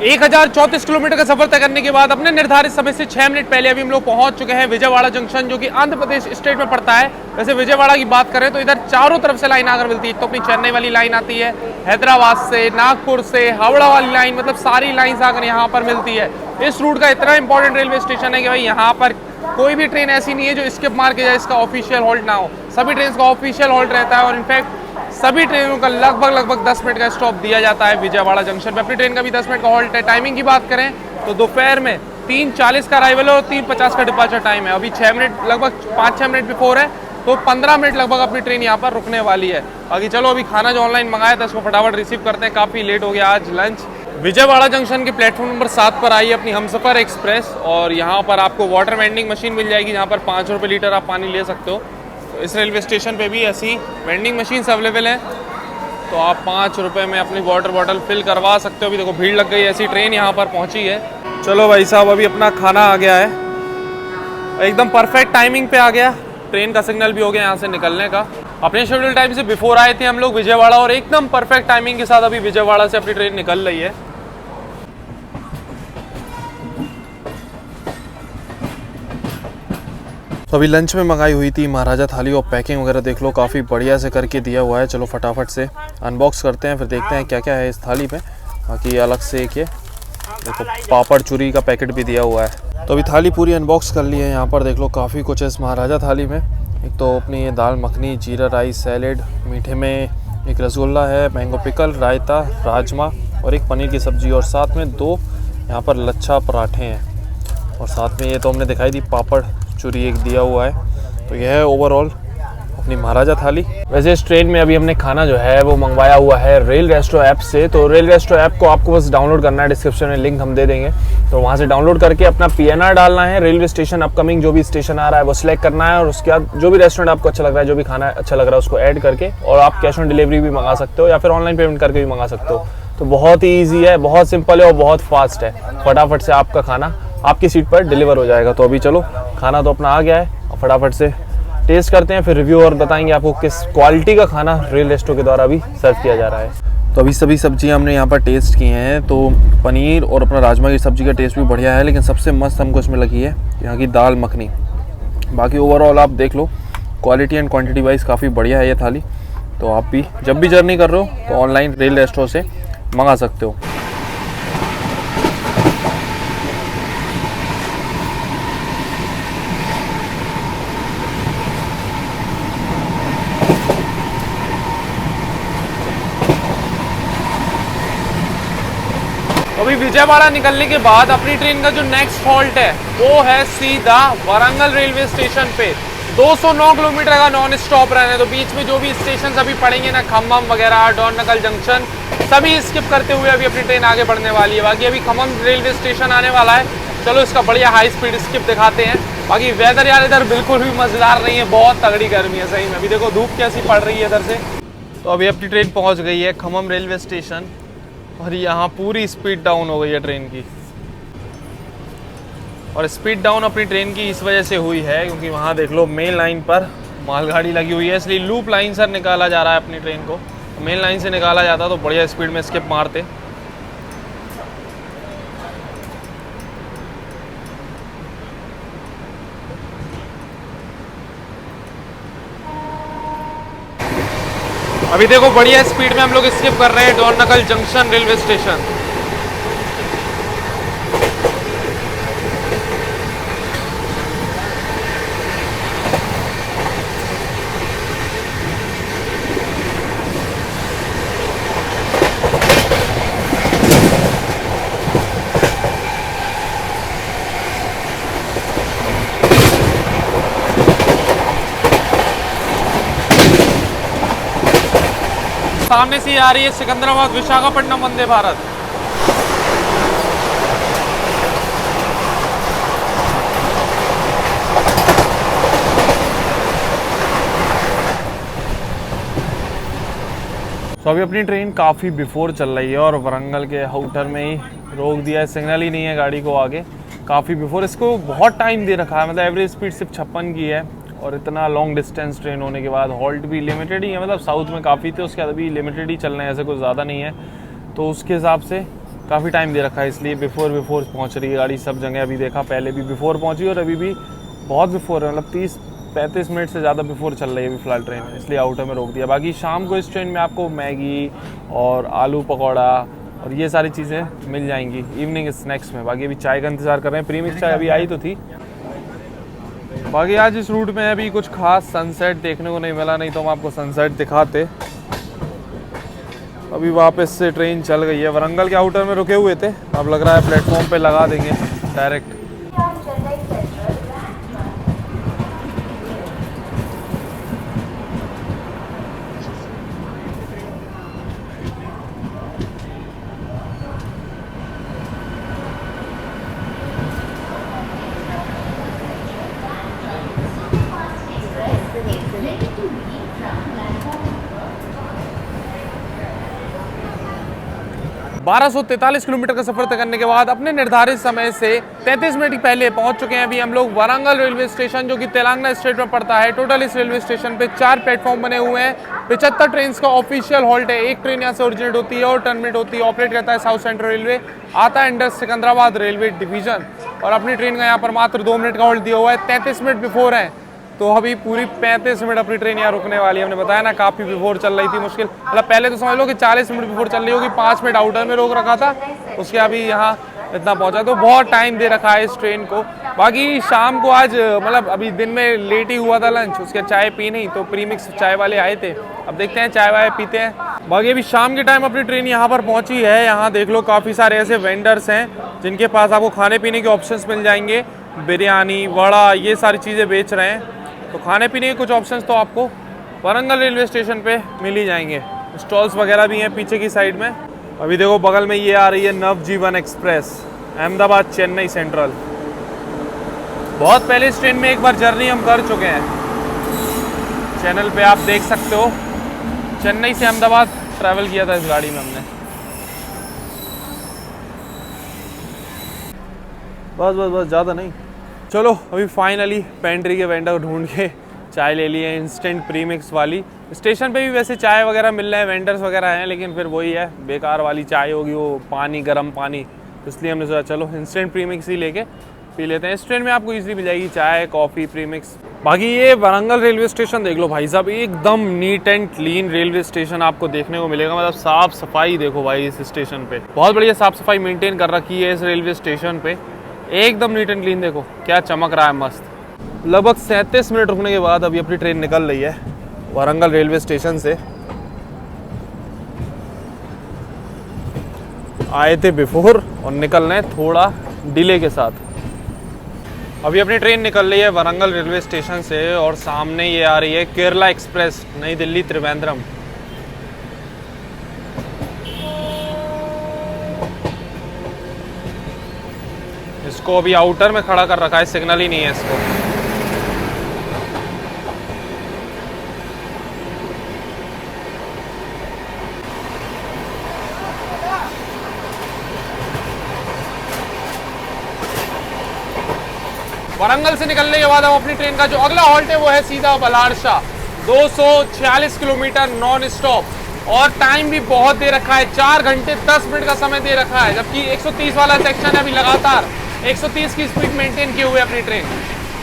एक 1034 किलोमीटर का सफर तय करने के बाद अपने निर्धारित समय से 6 मिनट पहले अभी हम लोग पहुंच चुके हैं विजयवाड़ा जंक्शन, जो कि आंध्र प्रदेश स्टेट में पड़ता है। वैसे विजयवाड़ा की बात करें तो इधर चारों तरफ से लाइन आकर मिलती है। तो अपनी चेन्नई वाली लाइन आती है, हैदराबाद से, नागपुर से, हावड़ा वाली लाइन, मतलब सारी लाइन आकर यहाँ पर मिलती है। इस रूट का इतना इंपॉर्टेंट रेलवे स्टेशन है कि भाई यहाँ पर कोई भी ट्रेन ऐसी नहीं है जो स्किप मार के जाए, इसका ऑफिशियल हॉल्ट ना हो। सभी ट्रेन का ऑफिशियल हॉल्ट रहता है, और इनफैक्ट सभी ट्रेनों का लगभग 10 मिनट का स्टॉप दिया जाता है विजयवाड़ा जंक्शन पे। अपनी ट्रेन का भी 10 मिनट का हॉल्ट है। टाइमिंग की बात करें तो दोपहर में 3:40 का अराइवल है और 3:50 का डिपार्चर टाइम है। अभी 6 मिनट, लगभग 5-6 मिनट बिफोर है, तो 15 मिनट लगभग अपनी ट्रेन यहाँ पर रुकने वाली है। बाकी चलो अभी खाना जो ऑनलाइन मंगाया था इसको फटाफट रिसीव करते हैं, काफ़ी लेट हो गया आज लंच। विजयवाड़ा जंक्शन के प्लेटफॉर्म नंबर 7 पर आई है अपनी हमसफर एक्सप्रेस, और यहाँ पर आपको वाटर वेंडिंग मशीन मिल जाएगी, जहाँ पर 5 रुपये लीटर आप पानी ले सकते हो। तो इस रेलवे स्टेशन पे भी ऐसी वेंडिंग मशीन्स अवेलेबल हैं, तो आप 5 रुपये में अपनी वाटर बॉटल फिल करवा सकते हो। अभी देखो भीड़ लग गई, ऐसी ट्रेन यहाँ पर पहुँची है। चलो भाई साहब, अभी अपना खाना आ गया है, एकदम परफेक्ट टाइमिंग पे आ गया। ट्रेन का सिग्नल भी हो गया यहाँ से निकलने का। अपने शेड्यूल टाइम से बिफोर आए थे हम लोग विजयवाड़ा, और एकदम परफेक्ट टाइमिंग के साथ अभी विजयवाड़ा से अपनी ट्रेन निकल रही है। तो अभी लंच में मंगाई हुई थी महाराजा थाली, और पैकिंग वगैरह देख लो काफ़ी बढ़िया से करके दिया हुआ है। चलो फटाफट से अनबॉक्स करते हैं, फिर देखते हैं क्या क्या है इस थाली पे। बाकी अलग से एक ये देखो पापड़ चूरी का पैकेट भी दिया हुआ है। तो अभी थाली पूरी अनबॉक्स कर ली है। यहाँ पर देख लो काफ़ी कुछ है इस महाराजा थाली में। एक तो अपनी ये दाल मखनी, जीरा राइस, सैलेड, मीठे में एक रसगुल्ला है, मैंगो पिकल, रायता, राजमा और एक पनीर की सब्ज़ी, और साथ में 2 यहाँ पर लच्छा पराठे हैं, और साथ में ये तो हमने दिखाई दी पापड़ चूरी एक दिया हुआ है। तो यह है ओवरऑल अपनी महाराजा थाली। वैसे इस ट्रेन में अभी हमने खाना जो है वो मंगवाया हुआ है रेल रेस्टो ऐप से। तो रेल रेस्टो ऐप को आपको बस डाउनलोड करना है, डिस्क्रिप्शन में लिंक हम दे देंगे, तो वहाँ से डाउनलोड करके अपना PNR डालना है, रेलवे स्टेशन अपकमिंग जो भी स्टेशन आ रहा है वो सिलेक्ट करना है, और उसके बाद जो भी रेस्टोरेंट आपको अच्छा लग रहा है, जो भी खाना अच्छा लग रहा है उसको ऐड करके, और आप कैश ऑन डिलीवरी भी मंगा सकते हो या फिर ऑनलाइन पेमेंट करके भी मंगा सकते हो। तो बहुत ही ईजी है, बहुत सिंपल है और बहुत फास्ट है। फटाफट से आपका खाना आपकी सीट पर डिलीवर हो जाएगा। तो अभी चलो, खाना तो अपना आ गया है, फटाफट से टेस्ट करते हैं, फिर रिव्यू और बताएंगे आपको किस क्वालिटी का खाना रेल रेस्टो के द्वारा भी सर्व किया जा रहा है। तो अभी सभी सब्जियां हमने यहाँ पर टेस्ट की हैं। तो पनीर और अपना राजमा की सब्ज़ी का टेस्ट भी बढ़िया है, लेकिन सबसे मस्त हमको इसमें लगी है यहाँ की दाल मखनी। बाकी ओवरऑल आप देख लो, क्वालिटी एंड क्वांटिटी वाइज काफ़ी बढ़िया है ये थाली। तो आप भी जब भी जर्नी कर रहे हो तो ऑनलाइन रेल रेस्टो से मंगा सकते हो। अभी विजयवाड़ा निकलने के बाद अपनी ट्रेन का जो नेक्स्ट हॉल्ट है वो है सीधा वरंगल रेलवे स्टेशन पे। 209 किलोमीटर का नॉन स्टॉप रहना है। तो बीच में जो भी स्टेशन अभी पड़ेंगे ना, खम्मम वगैरह, डोरनकल जंक्शन, सभी स्किप करते हुए अभी अपनी ट्रेन आगे बढ़ने वाली है। बाकी अभी खम्मम रेलवे स्टेशन आने वाला है, चलो इसका बढ़िया हाई स्पीड स्किप दिखाते हैं। बाकी वेदर यार इधर बिल्कुल भी मजेदार नहीं है, बहुत तगड़ी गर्मी है सही में। अभी देखो धूप कैसी पड़ रही है इधर से। तो अभी अपनी ट्रेन पहुँच गई है खम्मम रेलवे स्टेशन, और यहाँ पूरी स्पीड डाउन हो गई है ट्रेन की। और स्पीड डाउन अपनी ट्रेन की इस वजह से हुई है क्योंकि वहाँ देख लो मेन लाइन पर मालगाड़ी लगी हुई है, इसलिए लूप लाइन से निकाला जा रहा है अपनी ट्रेन को। मेन लाइन से निकाला जाता तो बढ़िया स्पीड में स्किप मारते। अभी देखो बढ़िया स्पीड में हम लोग स्किप कर रहे हैं डोरनकल जंक्शन रेलवे स्टेशन। सामने से आ रही है सिकंदराबाद विशाखापट्टनम वंदे भारत। तो अभी अपनी ट्रेन काफ़ी बिफोर चल रही है और वरंगल के आउटर में ही रोक दिया है, सिग्नल ही नहीं है गाड़ी को आगे, काफ़ी बिफोर। इसको बहुत टाइम दे रखा है, मतलब एवरेज स्पीड सिर्फ 56 की है, और इतना लॉन्ग डिस्टेंस ट्रेन होने के बाद हॉल्ट भी लिमिटेड ही है। मतलब साउथ में काफ़ी थे, उसके बाद अभी लिमिटेड ही चल रहे हैं, ऐसे कुछ ज़्यादा नहीं है। तो उसके हिसाब से काफ़ी टाइम दे रखा है, इसलिए बिफोर पहुंच रही है गाड़ी सब जगह। अभी देखा पहले भी बिफोर पहुंची और अभी भी बहुत बिफोर है, मतलब 30-35 मिनट से ज़्यादा बिफोर चल रही है अभी फ़िलहाल ट्रेन, इसलिए आउटर में रोक दिया। बाकी शाम को इस ट्रेन में आपको मैगी और आलू पकौड़ा और ये सारी चीज़ें मिल जाएंगी इवनिंग स्नैक्स में। बाकी अभी चाय का इंतज़ार कर रहे हैं, प्रीमिक्स चाय अभी आई तो थी। बाकी आज इस रूट में अभी कुछ खास सनसेट देखने को नहीं मिला, नहीं तो हम आपको सनसेट दिखाते। अभी वापस से ट्रेन चल गई है, वरंगल के आउटर में रुके हुए थे, अब लग रहा है प्लेटफॉर्म पे लगा देंगे डायरेक्ट। 1243 किलोमीटर का सफर तय करने के बाद अपने निर्धारित समय से 33 मिनट पहले पहुंच चुके हैं अभी हम लोग वरंगल रेलवे स्टेशन, जो कि तेलंगाना स्टेट में पड़ता है। टोटल इस रेलवे स्टेशन पे 4 प्लेटफॉर्म बने हुए हैं। 75 ट्रेन का ऑफिशियल हॉल्ट है। एक ट्रेन यहाँ से ओरिजिनेट होती है और टर्मिनेट होती है, ऑपरेट करता है साउथ सेंट्रल रेलवे, आता है अंडर सिकंदराबाद रेलवे डिवीजन। और अपनी ट्रेन का यहाँ पर मात्र 2 मिनट का हॉल्ट दिया हुआ है, 33 मिनट बिफोर है। तो अभी पूरी 35 मिनट अपनी ट्रेन यहाँ रुकने वाली है। हमने बताया ना काफ़ी बिफोर चल रही थी, मुश्किल मतलब पहले तो समझ लो कि 40 मिनट बिफोर चल रही होगी, 5 मिनट आउटर में रोक रखा था, उसके अभी यहाँ इतना पहुँचा, तो बहुत टाइम दे रखा है इस ट्रेन को। बाकी शाम को आज मतलब अभी दिन में लेट ही हुआ था लंच, उसके चाय पी नहीं, तो प्रीमिक्स चाय वाले आए थे, अब देखते हैं चाय वाय पीते हैं। बाकी अभी शाम के टाइम अपनी ट्रेन यहाँ पर पहुँची है। यहाँ देख लो काफ़ी सारे ऐसे वेंडर्स हैं जिनके पास आपको खाने पीने के ऑप्शंस मिल जाएंगे, बिरयानी, वड़ा, ये सारी चीज़ें बेच रहे हैं। तो खाने पीने के कुछ ऑप्शंस तो आपको वारंगल रेलवे स्टेशन पे मिल ही जाएंगे। स्टॉल्स वगैरह भी हैं पीछे की साइड में। अभी देखो बगल में ये आ रही है नवजीवन एक्सप्रेस, अहमदाबाद चेन्नई सेंट्रल। बहुत पहले इस ट्रेन में एक बार जर्नी हम कर चुके हैं, चैनल पे आप देख सकते हो। चेन्नई से अहमदाबाद ट्रैवल किया था इस गाड़ी में हमने। बस बस बस, ज़्यादा नहीं। चलो अभी फाइनली पेंट्री के वेंडर ढूंढ के चाय ले लिए, इंस्टेंट प्रीमिक्स वाली। स्टेशन पे भी वैसे चाय वगैरह मिल रहे हैं, वेंडर्स वगैरह हैं, लेकिन फिर वही है, बेकार वाली चाय होगी वो, पानी गर्म पानी। इसलिए हमने सोचा चलो इंस्टेंट प्रीमिक्स ही लेके पी लेते हैं। इस ट्रेन में आपको इजीली मिल जाएगी चाय, कॉफ़ी, प्रीमिक्स। बाकी ये वारंगल रेलवे स्टेशन देख लो भाई साहब, एकदम neat and clean railway station आपको देखने को मिलेगा। मतलब साफ सफाई देखो भाई इस स्टेशन पे, बहुत बढ़िया साफ सफाई मेंटेन कर रखी है इस रेलवे स्टेशन पे, एकदम नीट एंड क्लीन। देखो क्या चमक रहा है, मस्त। लगभग 37 मिनट रुकने के बाद अभी अपनी ट्रेन निकल रही है वारंगल रेलवे स्टेशन से। आए थे बिफोर और निकल रहे हैं थोड़ा डिले के साथ। अभी अपनी ट्रेन निकल रही है वारंगल रेलवे स्टेशन से और सामने ये आ रही है केरला एक्सप्रेस, नई दिल्ली त्रिवेंद्रम। इसको अभी आउटर में खड़ा कर रखा है, सिग्नल ही नहीं है इसको। वारंगल से निकलने के बाद हम अपनी ट्रेन का जो अगला हॉल्ट है वो है सीधा बलारशाह। 246 किलोमीटर नॉन स्टॉप और टाइम भी बहुत दे रखा है, 4 घंटे 10 मिनट का समय दे रखा है। जबकि 130 वाला सेक्शन है, अभी लगातार 130 की स्पीड मेंटेन किए हुए अपनी ट्रेन।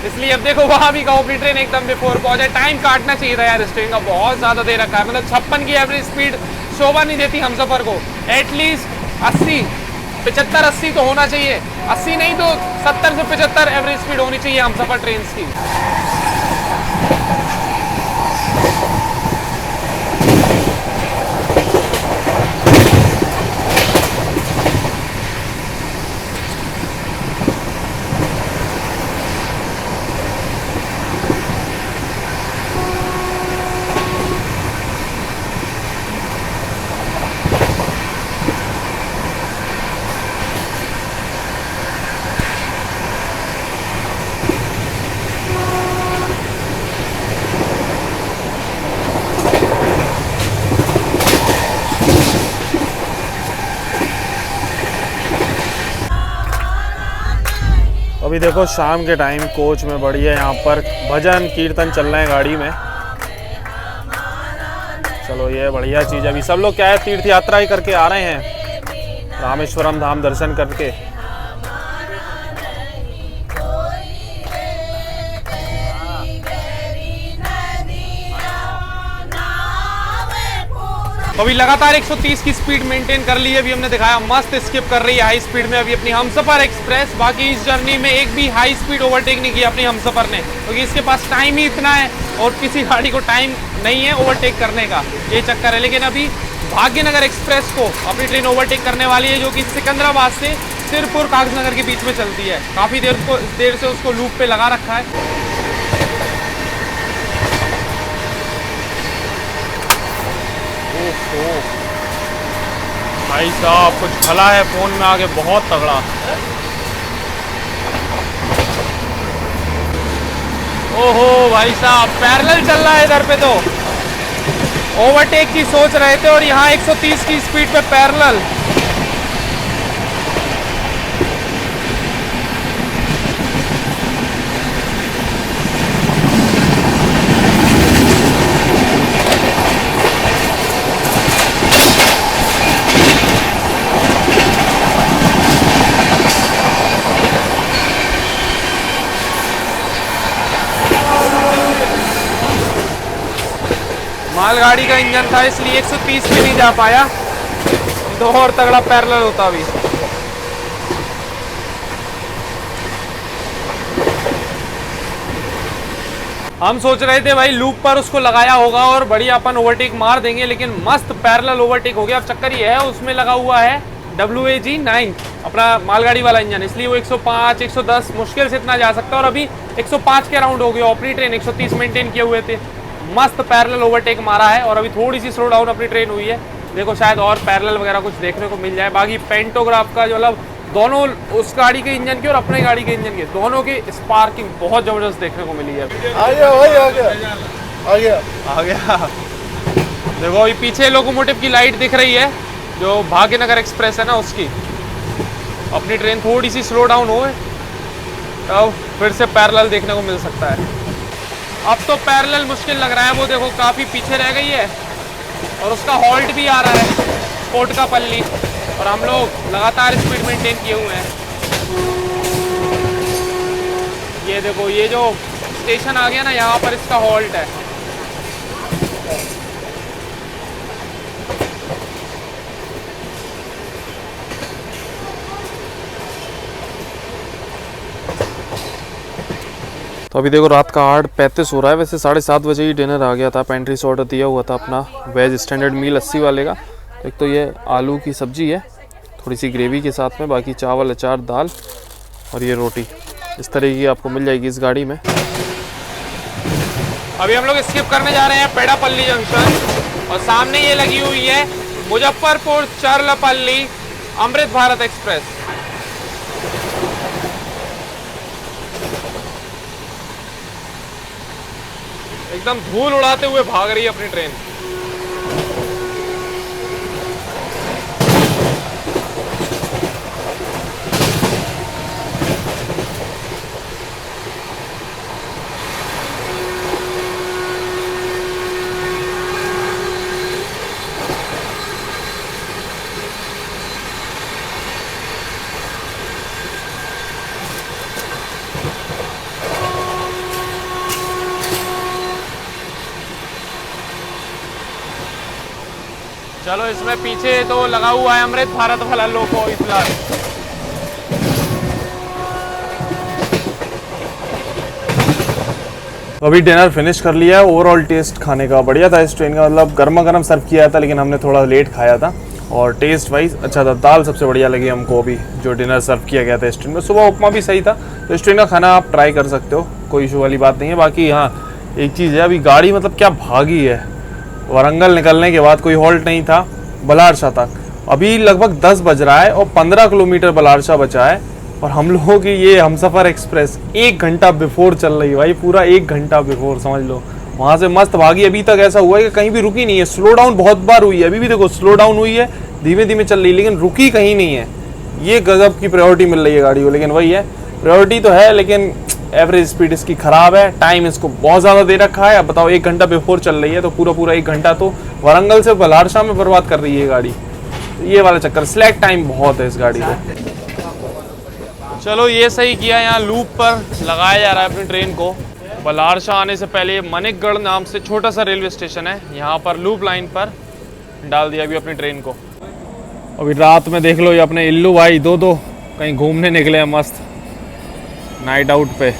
इसलिए अब देखो वहाँ भी कहो अपनी ट्रेन एकदम बिफोर पहुंचे। टाइम काटना चाहिए था यार, इस ट्रेन का बहुत ज़्यादा दे रखा है। मतलब 56 की एवरेज स्पीड शोभा नहीं देती हम सफ़र को। एटलीस्ट 80, 75, 80 तो होना चाहिए। 80 नहीं तो 70 से 75 एवरेज स्पीड होनी चाहिए हम सफ़र ट्रेन की। अभी देखो शाम के टाइम कोच में बढ़िया यहाँ पर भजन कीर्तन चल रहे हैं गाड़ी में। चलो ये बढ़िया चीज़ है। अभी सब लोग क्या है, तीर्थ यात्रा ही करके आ रहे हैं, रामेश्वरम धाम दर्शन करके। अभी लगातार 130 की स्पीड मेंटेन कर ली है। अभी हमने दिखाया मस्त स्किप कर रही है हाई स्पीड में अभी अपनी हमसफर एक्सप्रेस। बाकी इस जर्नी में एक भी हाई स्पीड ओवरटेक नहीं किया अपनी हमसफर ने, क्योंकि इसके पास टाइम ही इतना है और किसी गाड़ी को टाइम नहीं है ओवरटेक करने का, ये चक्कर है। लेकिन अभी भाग्यनगर एक्सप्रेस को अपनी ट्रेन ओवरटेक करने वाली है, जो कि सिकंदराबाद से सिरपुर कागजनगर के बीच में चलती है। काफ़ी देर से उसको लूप पे लगा रखा है। भाई साहब कुछ भला है फोन में आगे, बहुत तगड़ा। ओहो भाई साहब पैरेलल चल रहा है इधर पे, तो ओवरटेक की सोच रहे थे और यहाँ 130 की स्पीड पे पैरेलल। मालगाड़ी का इंजन था इसलिए 130 पे नहीं जा पाया, तो और तगड़ा पैरेलल होता अभी। हम सोच रहे थे भाई लूप पर उसको लगाया होगा और बढ़िया अपन ओवरटेक मार देंगे, लेकिन मस्त पैरेलल ओवरटेक हो गया। अब चक्कर ये है उसमें लगा हुआ है WAG9 अपना मालगाड़ी वाला इंजन, इसलिए वो 105 110 मुश्किल से इतना जा सकता है। और अभी 105 के अराउंड हो गया, अपनी ट्रेन 130 मेंटेन किए हुए थे। मस्त पैरेलल ओवरटेक मारा है और अभी थोड़ी सी स्लो डाउन अपनी ट्रेन हुई है। देखो शायद और पैरेलल वगैरह कुछ देखने को मिल जाए। बाकी पेंटोग्राफ का जो मतलब दोनों उस गाड़ी के इंजन की और अपने गाड़ी के इंजन की दोनों की स्पार्किंग बहुत जबरदस्त देखने को मिली है। आ गया भाई, आ गया आ गया आ गया। देखो अभी पीछे लोकोमोटिव की लाइट दिख रही है जो भाग्यनगर एक्सप्रेस है ना उसकी। अपनी ट्रेन थोड़ी सी स्लो डाउन हो तब फिर से पैरेलल देखने को मिल सकता है। अब तो पैरेलल मुश्किल लग रहा है, वो देखो काफ़ी पीछे रह गई है और उसका हॉल्ट भी आ रहा है कोट का पल्ली, और हम लोग लगातार स्पीड मेंटेन किए हुए हैं। ये देखो ये जो स्टेशन आ गया ना, यहाँ पर इसका हॉल्ट है। तो अभी देखो रात का 8:35 हो रहा है। वैसे 7:30 बजे ही डिनर आ गया था। पेंट्री से ऑर्डर दिया हुआ था अपना वेज स्टैंडर्ड मील 80 वाले का। एक तो ये आलू की सब्जी है थोड़ी सी ग्रेवी के साथ में, बाकी चावल, अचार, दाल और ये रोटी इस तरह की आपको मिल जाएगी इस गाड़ी में। अभी हम लोग स्किप करने जा रहे हैं पेड़ापल्ली जंक्शन और सामने ये लगी हुई है मुजफ्फरपुर चर्लपल्ली अमृत भारत एक्सप्रेस। एकदम धूल उड़ाते हुए भाग रही है अपनी ट्रेन। चलो इसमें पीछे तो लगा हुआ है अमृत भारत वाला लोगो फिलहाल। तो अभी डिनर फिनिश कर लिया है। ओवरऑल टेस्ट खाने का बढ़िया था इस ट्रेन का, मतलब गर्मा गर्म सर्व किया था लेकिन हमने थोड़ा लेट खाया था और टेस्ट वाइज अच्छा था। दाल सबसे बढ़िया लगी हमको अभी जो डिनर सर्व किया गया था इस ट्रेन में। सुबह उपमा भी सही था। तो इस ट्रेन का खाना आप ट्राई कर सकते हो, कोई इशू वाली बात नहीं है। बाकी हाँ एक चीज़ है, अभी गाड़ी मतलब क्या भागी है। वारंगल निकलने के बाद कोई हॉल्ट नहीं था बलारशाह तक। अभी लगभग 10 बज रहा है और 15 किलोमीटर बलारशाह बचा है और हम लोगों की ये हमसफ़र एक्सप्रेस 1 घंटा बिफोर चल रही है भाई, पूरा 1 घंटा बिफोर समझ लो। वहाँ से मस्त भागी। अभी तक ऐसा हुआ है कि कहीं भी रुकी नहीं है। स्लो डाउन बहुत बार हुई है, अभी भी देखो स्लो डाउन हुई है, धीमे धीमे चल रही है लेकिन रुकी कहीं नहीं है। ये गजब की प्रायोरिटी मिल रही है गाड़ी को। लेकिन वही है, प्रायोरिटी तो है लेकिन एवरेज स्पीड इसकी ख़राब है। टाइम इसको बहुत ज़्यादा दे रखा है। अब बताओ 1 घंटा बिफोर चल रही है तो पूरा 1 घंटा तो वारंगल से बलारशाह में बर्बाद कर रही है गाड़ी। तो ये वाला चक्कर, स्लैक टाइम बहुत है इस गाड़ी को। चलो ये सही किया, यहाँ लूप पर लगाया जा रहा है अपनी ट्रेन को। बलारशाह आने से पहले मनिकगढ़ नाम से छोटा सा रेलवे स्टेशन है, यहाँ पर लूप लाइन पर डाल दिया अभी अपनी ट्रेन को। अभी रात में देख लो ये अपने इल्लू भाई दो कहीं घूमने निकले हैं मस्त नाइट आउट पे।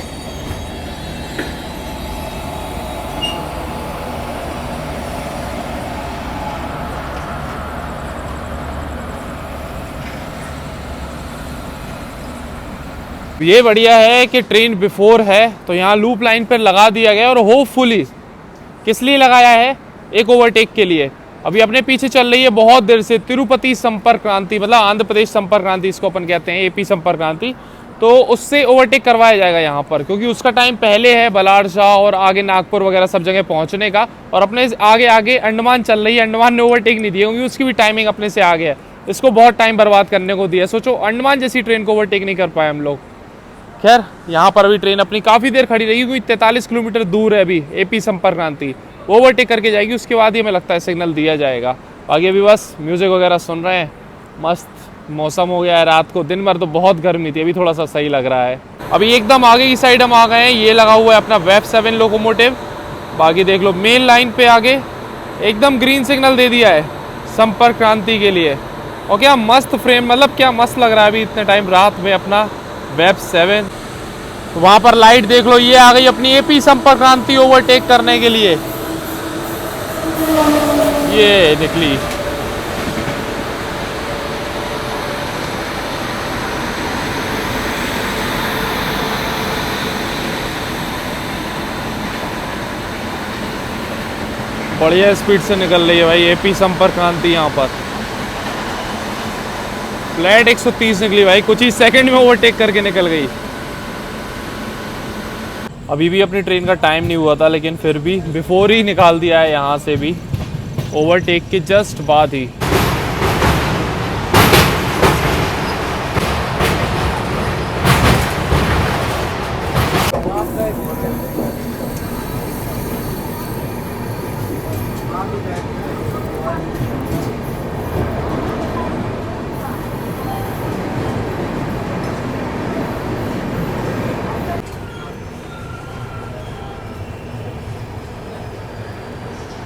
ये बढ़िया है कि ट्रेन बिफोर है तो यहाँ लूप लाइन पर लगा दिया गया और होपफुली किस लिए लगाया है, एक ओवरटेक के लिए। अभी अपने पीछे चल रही है बहुत देर से तिरुपति संपर्क क्रांति, मतलब आंध्र प्रदेश संपर्क क्रांति इसको अपन कहते हैं, एपी संपर्क क्रांति। तो उससे ओवरटेक करवाया जाएगा यहाँ पर क्योंकि उसका टाइम पहले है बलारशाह और आगे नागपुर वगैरह सब जगह पहुँचने का। और अपने आगे अंडमान चल रही है, अंडमान ने ओवरटेक नहीं दिया क्योंकि उसकी भी टाइमिंग अपने से आगे है। इसको बहुत टाइम बर्बाद करने को दिया। सोचो अंडमान जैसी ट्रेन को ओवरटेक नहीं कर पाए हम लोग। खैर यहाँ पर अभी ट्रेन अपनी काफ़ी देर खड़ी रहेगी क्योंकि 43 किलोमीटर दूर है अभी एपी संपर्क क्रांति, वो ओवरटेक करके जाएगी। उसके बाद ही हमें लगता है सिग्नल दिया जाएगा। आगे अभी बस म्यूज़िक वगैरह सुन रहे हैं, मस्त मौसम हो गया है रात को। दिन भर तो बहुत गर्मी थी, अभी थोड़ा सा सही लग रहा है। अभी एकदम आगे की साइड हम आ गए हैं, ये लगा हुआ है अपना वेब 7 लोकोमोटिव। बाकी देख लो मेन लाइन पे आगे एकदम ग्रीन सिग्नल दे दिया है संपर्क क्रांति के लिए। और क्या मस्त फ्रेम, मतलब क्या मस्त लग रहा है अभी इतने टाइम रात में अपना वेब 7। तो वहाँ पर लाइट देख लो, ये आ गई अपनी एपी संपर्क क्रांति ओवरटेक करने के लिए, ये निकली। बढ़िया स्पीड से निकल रही है भाई एपी संपर्क क्रांति। यहाँ पर फ्लैट 130 निकली भाई, कुछ ही सेकंड में ओवरटेक करके निकल गई। अभी भी अपनी ट्रेन का टाइम नहीं हुआ था, लेकिन फिर भी बिफोर ही निकाल दिया है यहाँ से भी, ओवरटेक के जस्ट बाद ही।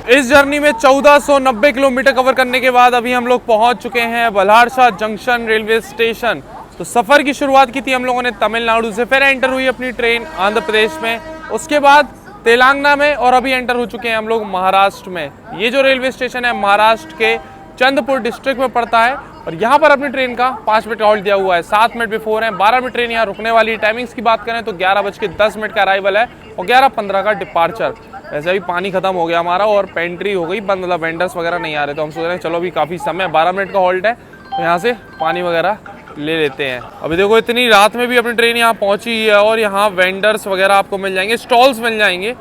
इस जर्नी में 1490 किलोमीटर कवर करने के बाद अभी हम लोग पहुंच चुके हैं बल्हारशाह जंक्शन रेलवे स्टेशन। तो सफ़र की शुरुआत की थी हम लोगों ने तमिलनाडु से, फिर एंटर हुई अपनी ट्रेन आंध्र प्रदेश में, उसके बाद तेलंगाना में, और अभी एंटर हो चुके हैं हम लोग महाराष्ट्र में। ये जो रेलवे स्टेशन है महाराष्ट्र के चंद्रपुर डिस्ट्रिक्ट में पड़ता है, और यहाँ पर अपनी ट्रेन का 5 मिनट का हॉल्ट दिया हुआ है। 7 मिनट बिफोर है, 12 मिनट ट्रेन यहाँ रुकने वाली है। टाइमिंग्स की बात करें तो 11:10 का अराइवल है और 11:15 का डिपार्चर। वैसे अभी पानी खत्म हो गया हमारा और पेंट्री हो गई बंद, मतलब वेंडर्स वगैरह नहीं आ रहे, तो हम सोच रहे हैं चलो अभी काफ़ी समय, 12 मिनट का हॉल्ट है तो यहाँ से पानी वगैरह ले लेते हैं। अभी देखो इतनी रात में भी अपनी ट्रेन यहाँ पहुँची है और यहाँ वेंडर्स वगैरह आपको मिल जाएंगे, स्टॉल्स मिल जाएंगे,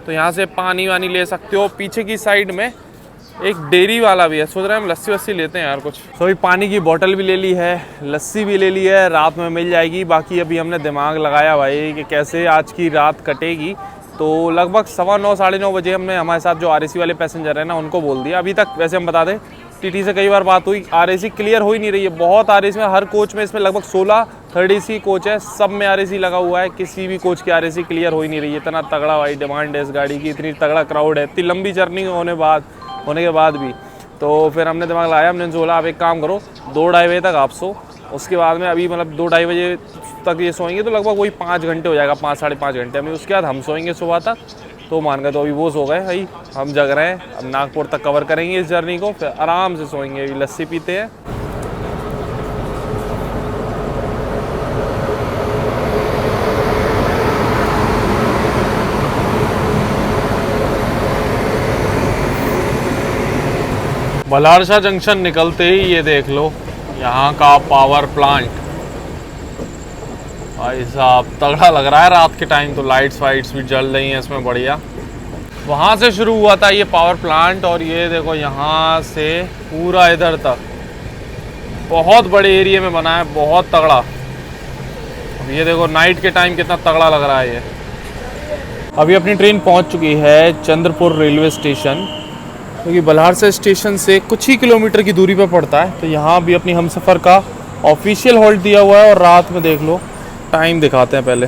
तो यहाँ से पानी वानी ले सकते हो। पीछे की साइड में एक डेयरी वाला भी है, सोच रहे हैं हम लस्सी वस्सी लेते हैं यार कुछ। तो अभी पानी की बोतल भी ले ली है, लस्सी भी ले ली है, रात में मिल जाएगी। बाकी अभी हमने दिमाग लगाया भाई कि कैसे आज की रात कटेगी, तो लगभग 9:15 साढ़े 9 बजे हमने हमारे साथ जो आरएसी वाले पैसेंजर है ना उनको बोल दिया। अभी तक वैसे हम बता दें टीटी से कई बार बात हुई, आरएसी क्लियर हो ही नहीं रही है। बहुत आरएसी में, हर कोच में इसमें लगभग 16 थर्ड एसी कोच है, सब में आरएसी लगा हुआ है, किसी भी कोच की आरएसी क्लियर हो ही नहीं रही है। इतना तगड़ा भाई डिमांड है इस गाड़ी की, इतनी तगड़ा क्राउड है, इतनी लंबी जर्नी होने के बाद भी। तो फिर हमने दिमाग लगाया, हमने बोला आप एक काम करो 2-2:30 बजे तक आप सो, उसके बाद में अभी मतलब 2-2:30 बजे तक ये सोएंगे तो लगभग वही 5 घंटे हो जाएगा, 5 साढ़े 5 घंटे में। उसके बाद हम सोएंगे सुबह तक, तो मान गए। तो अभी वो सो गए भाई, हम जग रहे हैं। अब नागपुर तक कवर करेंगे इस जर्नी को, फिर आराम से सोएंगे। अभी लस्सी पीते हैं। बल्हारशाह जंक्शन निकलते ही ये देख लो यहाँ का पावर प्लांट, भाई साहब तगड़ा लग रहा है। रात के टाइम तो लाइट्स वाइट्स भी जल रही हैं इसमें बढ़िया। वहाँ से शुरू हुआ था ये पावर प्लांट, और ये देखो यहाँ से पूरा इधर तक बहुत बड़े एरिया में बना है, बहुत तगड़ा। अब ये देखो नाइट के टाइम कितना तगड़ा लग रहा है ये। अभी अपनी ट्रेन पहुँच चुकी है चंद्रपुर रेलवे स्टेशन, क्योंकि बल्हारशाह स्टेशन से कुछ ही किलोमीटर की दूरी पर पड़ता है। तो यहाँ भी अपनी हमसफ़र का ऑफिशियल हॉल्ट दिया हुआ है। और रात में देख लो, टाइम दिखाते हैं पहले,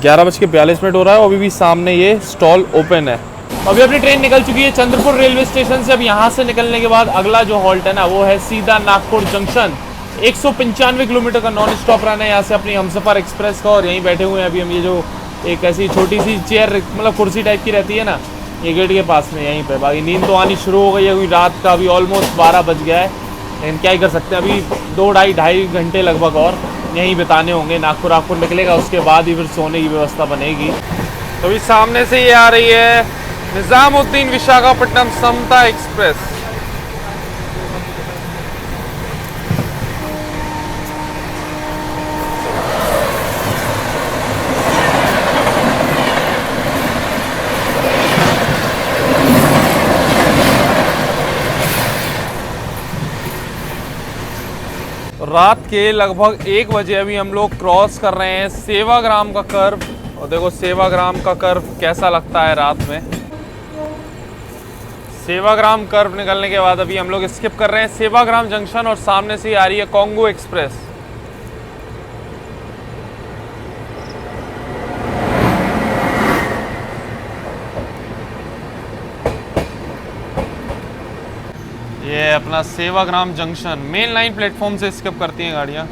11:42 हो रहा है और अभी भी सामने ये स्टॉल ओपन है। अभी अपनी ट्रेन निकल चुकी है चंद्रपुर रेलवे स्टेशन से। अब यहाँ से निकलने के बाद अगला जो हॉल्ट है ना वो है सीधा नागपुर जंक्शन। 195 किलोमीटर का नॉन स्टॉप रन है यहाँ से अपनी हमसफ़र एक्सप्रेस का। और यहीं बैठे हुए हैं अभी हम, ये जो एक ऐसी छोटी सी चेयर मतलब कुर्सी टाइप की रहती है ना, ये गेट के पास में यहीं पे। बाकी नींद तो आनी शुरू हो गई है, अभी रात का अभी ऑलमोस्ट 12 बज गया है, लेकिन क्या ही कर सकते हैं। अभी 2-2.5 घंटे लगभग और यहीं बिताने होंगे। नागपुर निकलेगा, उसके बाद ही फिर सोने की व्यवस्था बनेगी। तो अभी सामने से ये आ रही है निज़ामुद्दीन विशाखापट्टनम समता एक्सप्रेस। रात के लगभग 1 बजे अभी हम लोग क्रॉस कर रहे हैं सेवाग्राम का कर्व। और देखो सेवाग्राम का कर्व कैसा लगता है रात में। सेवाग्राम कर्व निकलने के बाद अभी हम लोग स्किप कर रहे हैं सेवाग्राम जंक्शन, और सामने से आ रही है कॉन्गो एक्सप्रेस। ये अपना Sevagram junction main line platform से स्किप करती हैं गाड़ियाँ।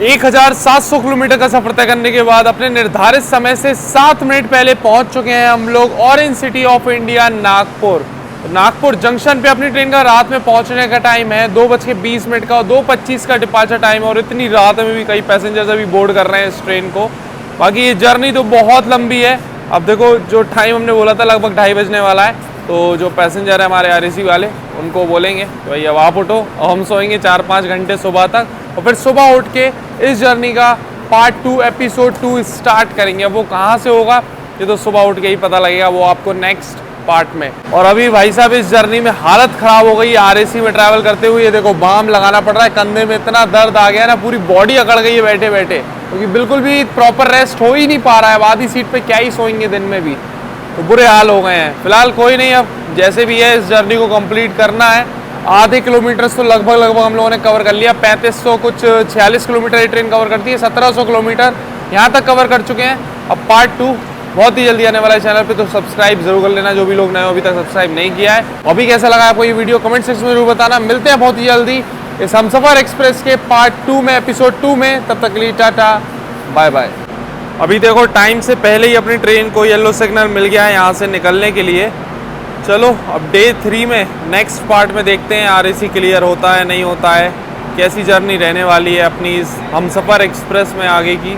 1700 किलोमीटर का सफर तय करने के बाद अपने निर्धारित समय से 7 मिनट पहले पहुंच चुके हैं हम लोग orange city of India Nagpur. तो नागपुर जंक्शन पे अपनी ट्रेन का रात में पहुंचने का टाइम है 2:20 का और 2:25 का डिपार्चर टाइम है। और इतनी रात में भी कई पैसेंजर्स अभी बोर्ड कर रहे हैं इस ट्रेन को। बाकी ये जर्नी तो बहुत लंबी है। अब देखो जो टाइम हमने बोला था लगभग 2:30 बजने वाला है, तो जो पैसेंजर है हमारे आरएसी वाले उनको बोलेंगे तो भाई अब आप उठो और हम सोएंगे 4-5 घंटे सुबह तक, और फिर सुबह उठ के इस जर्नी का पार्ट 2 एपिसोड 2 स्टार्ट करेंगे। अब वो कहाँ से होगा ये तो सुबह उठ के ही पता लगेगा, वो आपको नेक्स्ट पार्ट में। और अभी भाई साहब इस जर्नी में हालत खराब हो गई आरएसी में ट्रैवल करते हुए। ये देखो बाम लगाना पड़ रहा है, कंधे में इतना दर्द आ गया ना, पूरी बॉडी अकड़ गई है बैठे बैठे, क्योंकि बिल्कुल भी प्रॉपर रेस्ट हो ही नहीं पा रहा है। आधी सीट पे क्या ही सोएंगे दिन में भी, तो बुरे हाल हो गए हैं। फिलहाल कोई नहीं, अब जैसे भी है इस जर्नी को कंप्लीट करना है। आधे किलोमीटर तो लगभग हम लोगों ने कवर कर लिया। 3500 कुछ 46 किलोमीटर ये ट्रेन कवर करती है, 1700 किलोमीटर यहाँ तक कवर कर चुके हैं। अब पार्ट 2 बहुत ही जल्दी आने वाला है चैनल पे, तो सब्सक्राइब जरूर कर लेना जो भी लोग नए हो अभी तक सब्सक्राइब नहीं किया है। अभी कैसा लगा आपको ये वीडियो कमेंट सेक्शन में जरूर बताना। मिलते हैं बहुत ही जल्दी इस हमसफर एक्सप्रेस के पार्ट 2 में, एपिसोड 2 में। तब तक के लिए टाटा बाय बाय। अभी देखो टाइम से पहले ही अपनी ट्रेन को येलो सिग्नल मिल गया है यहाँ से निकलने के लिए। चलो अब डे 3 में नेक्स्ट पार्ट में देखते हैं आरएसी क्लियर होता है नहीं होता है, कैसी जर्नी रहने वाली है अपनी इस हमसफर एक्सप्रेस में आगे की।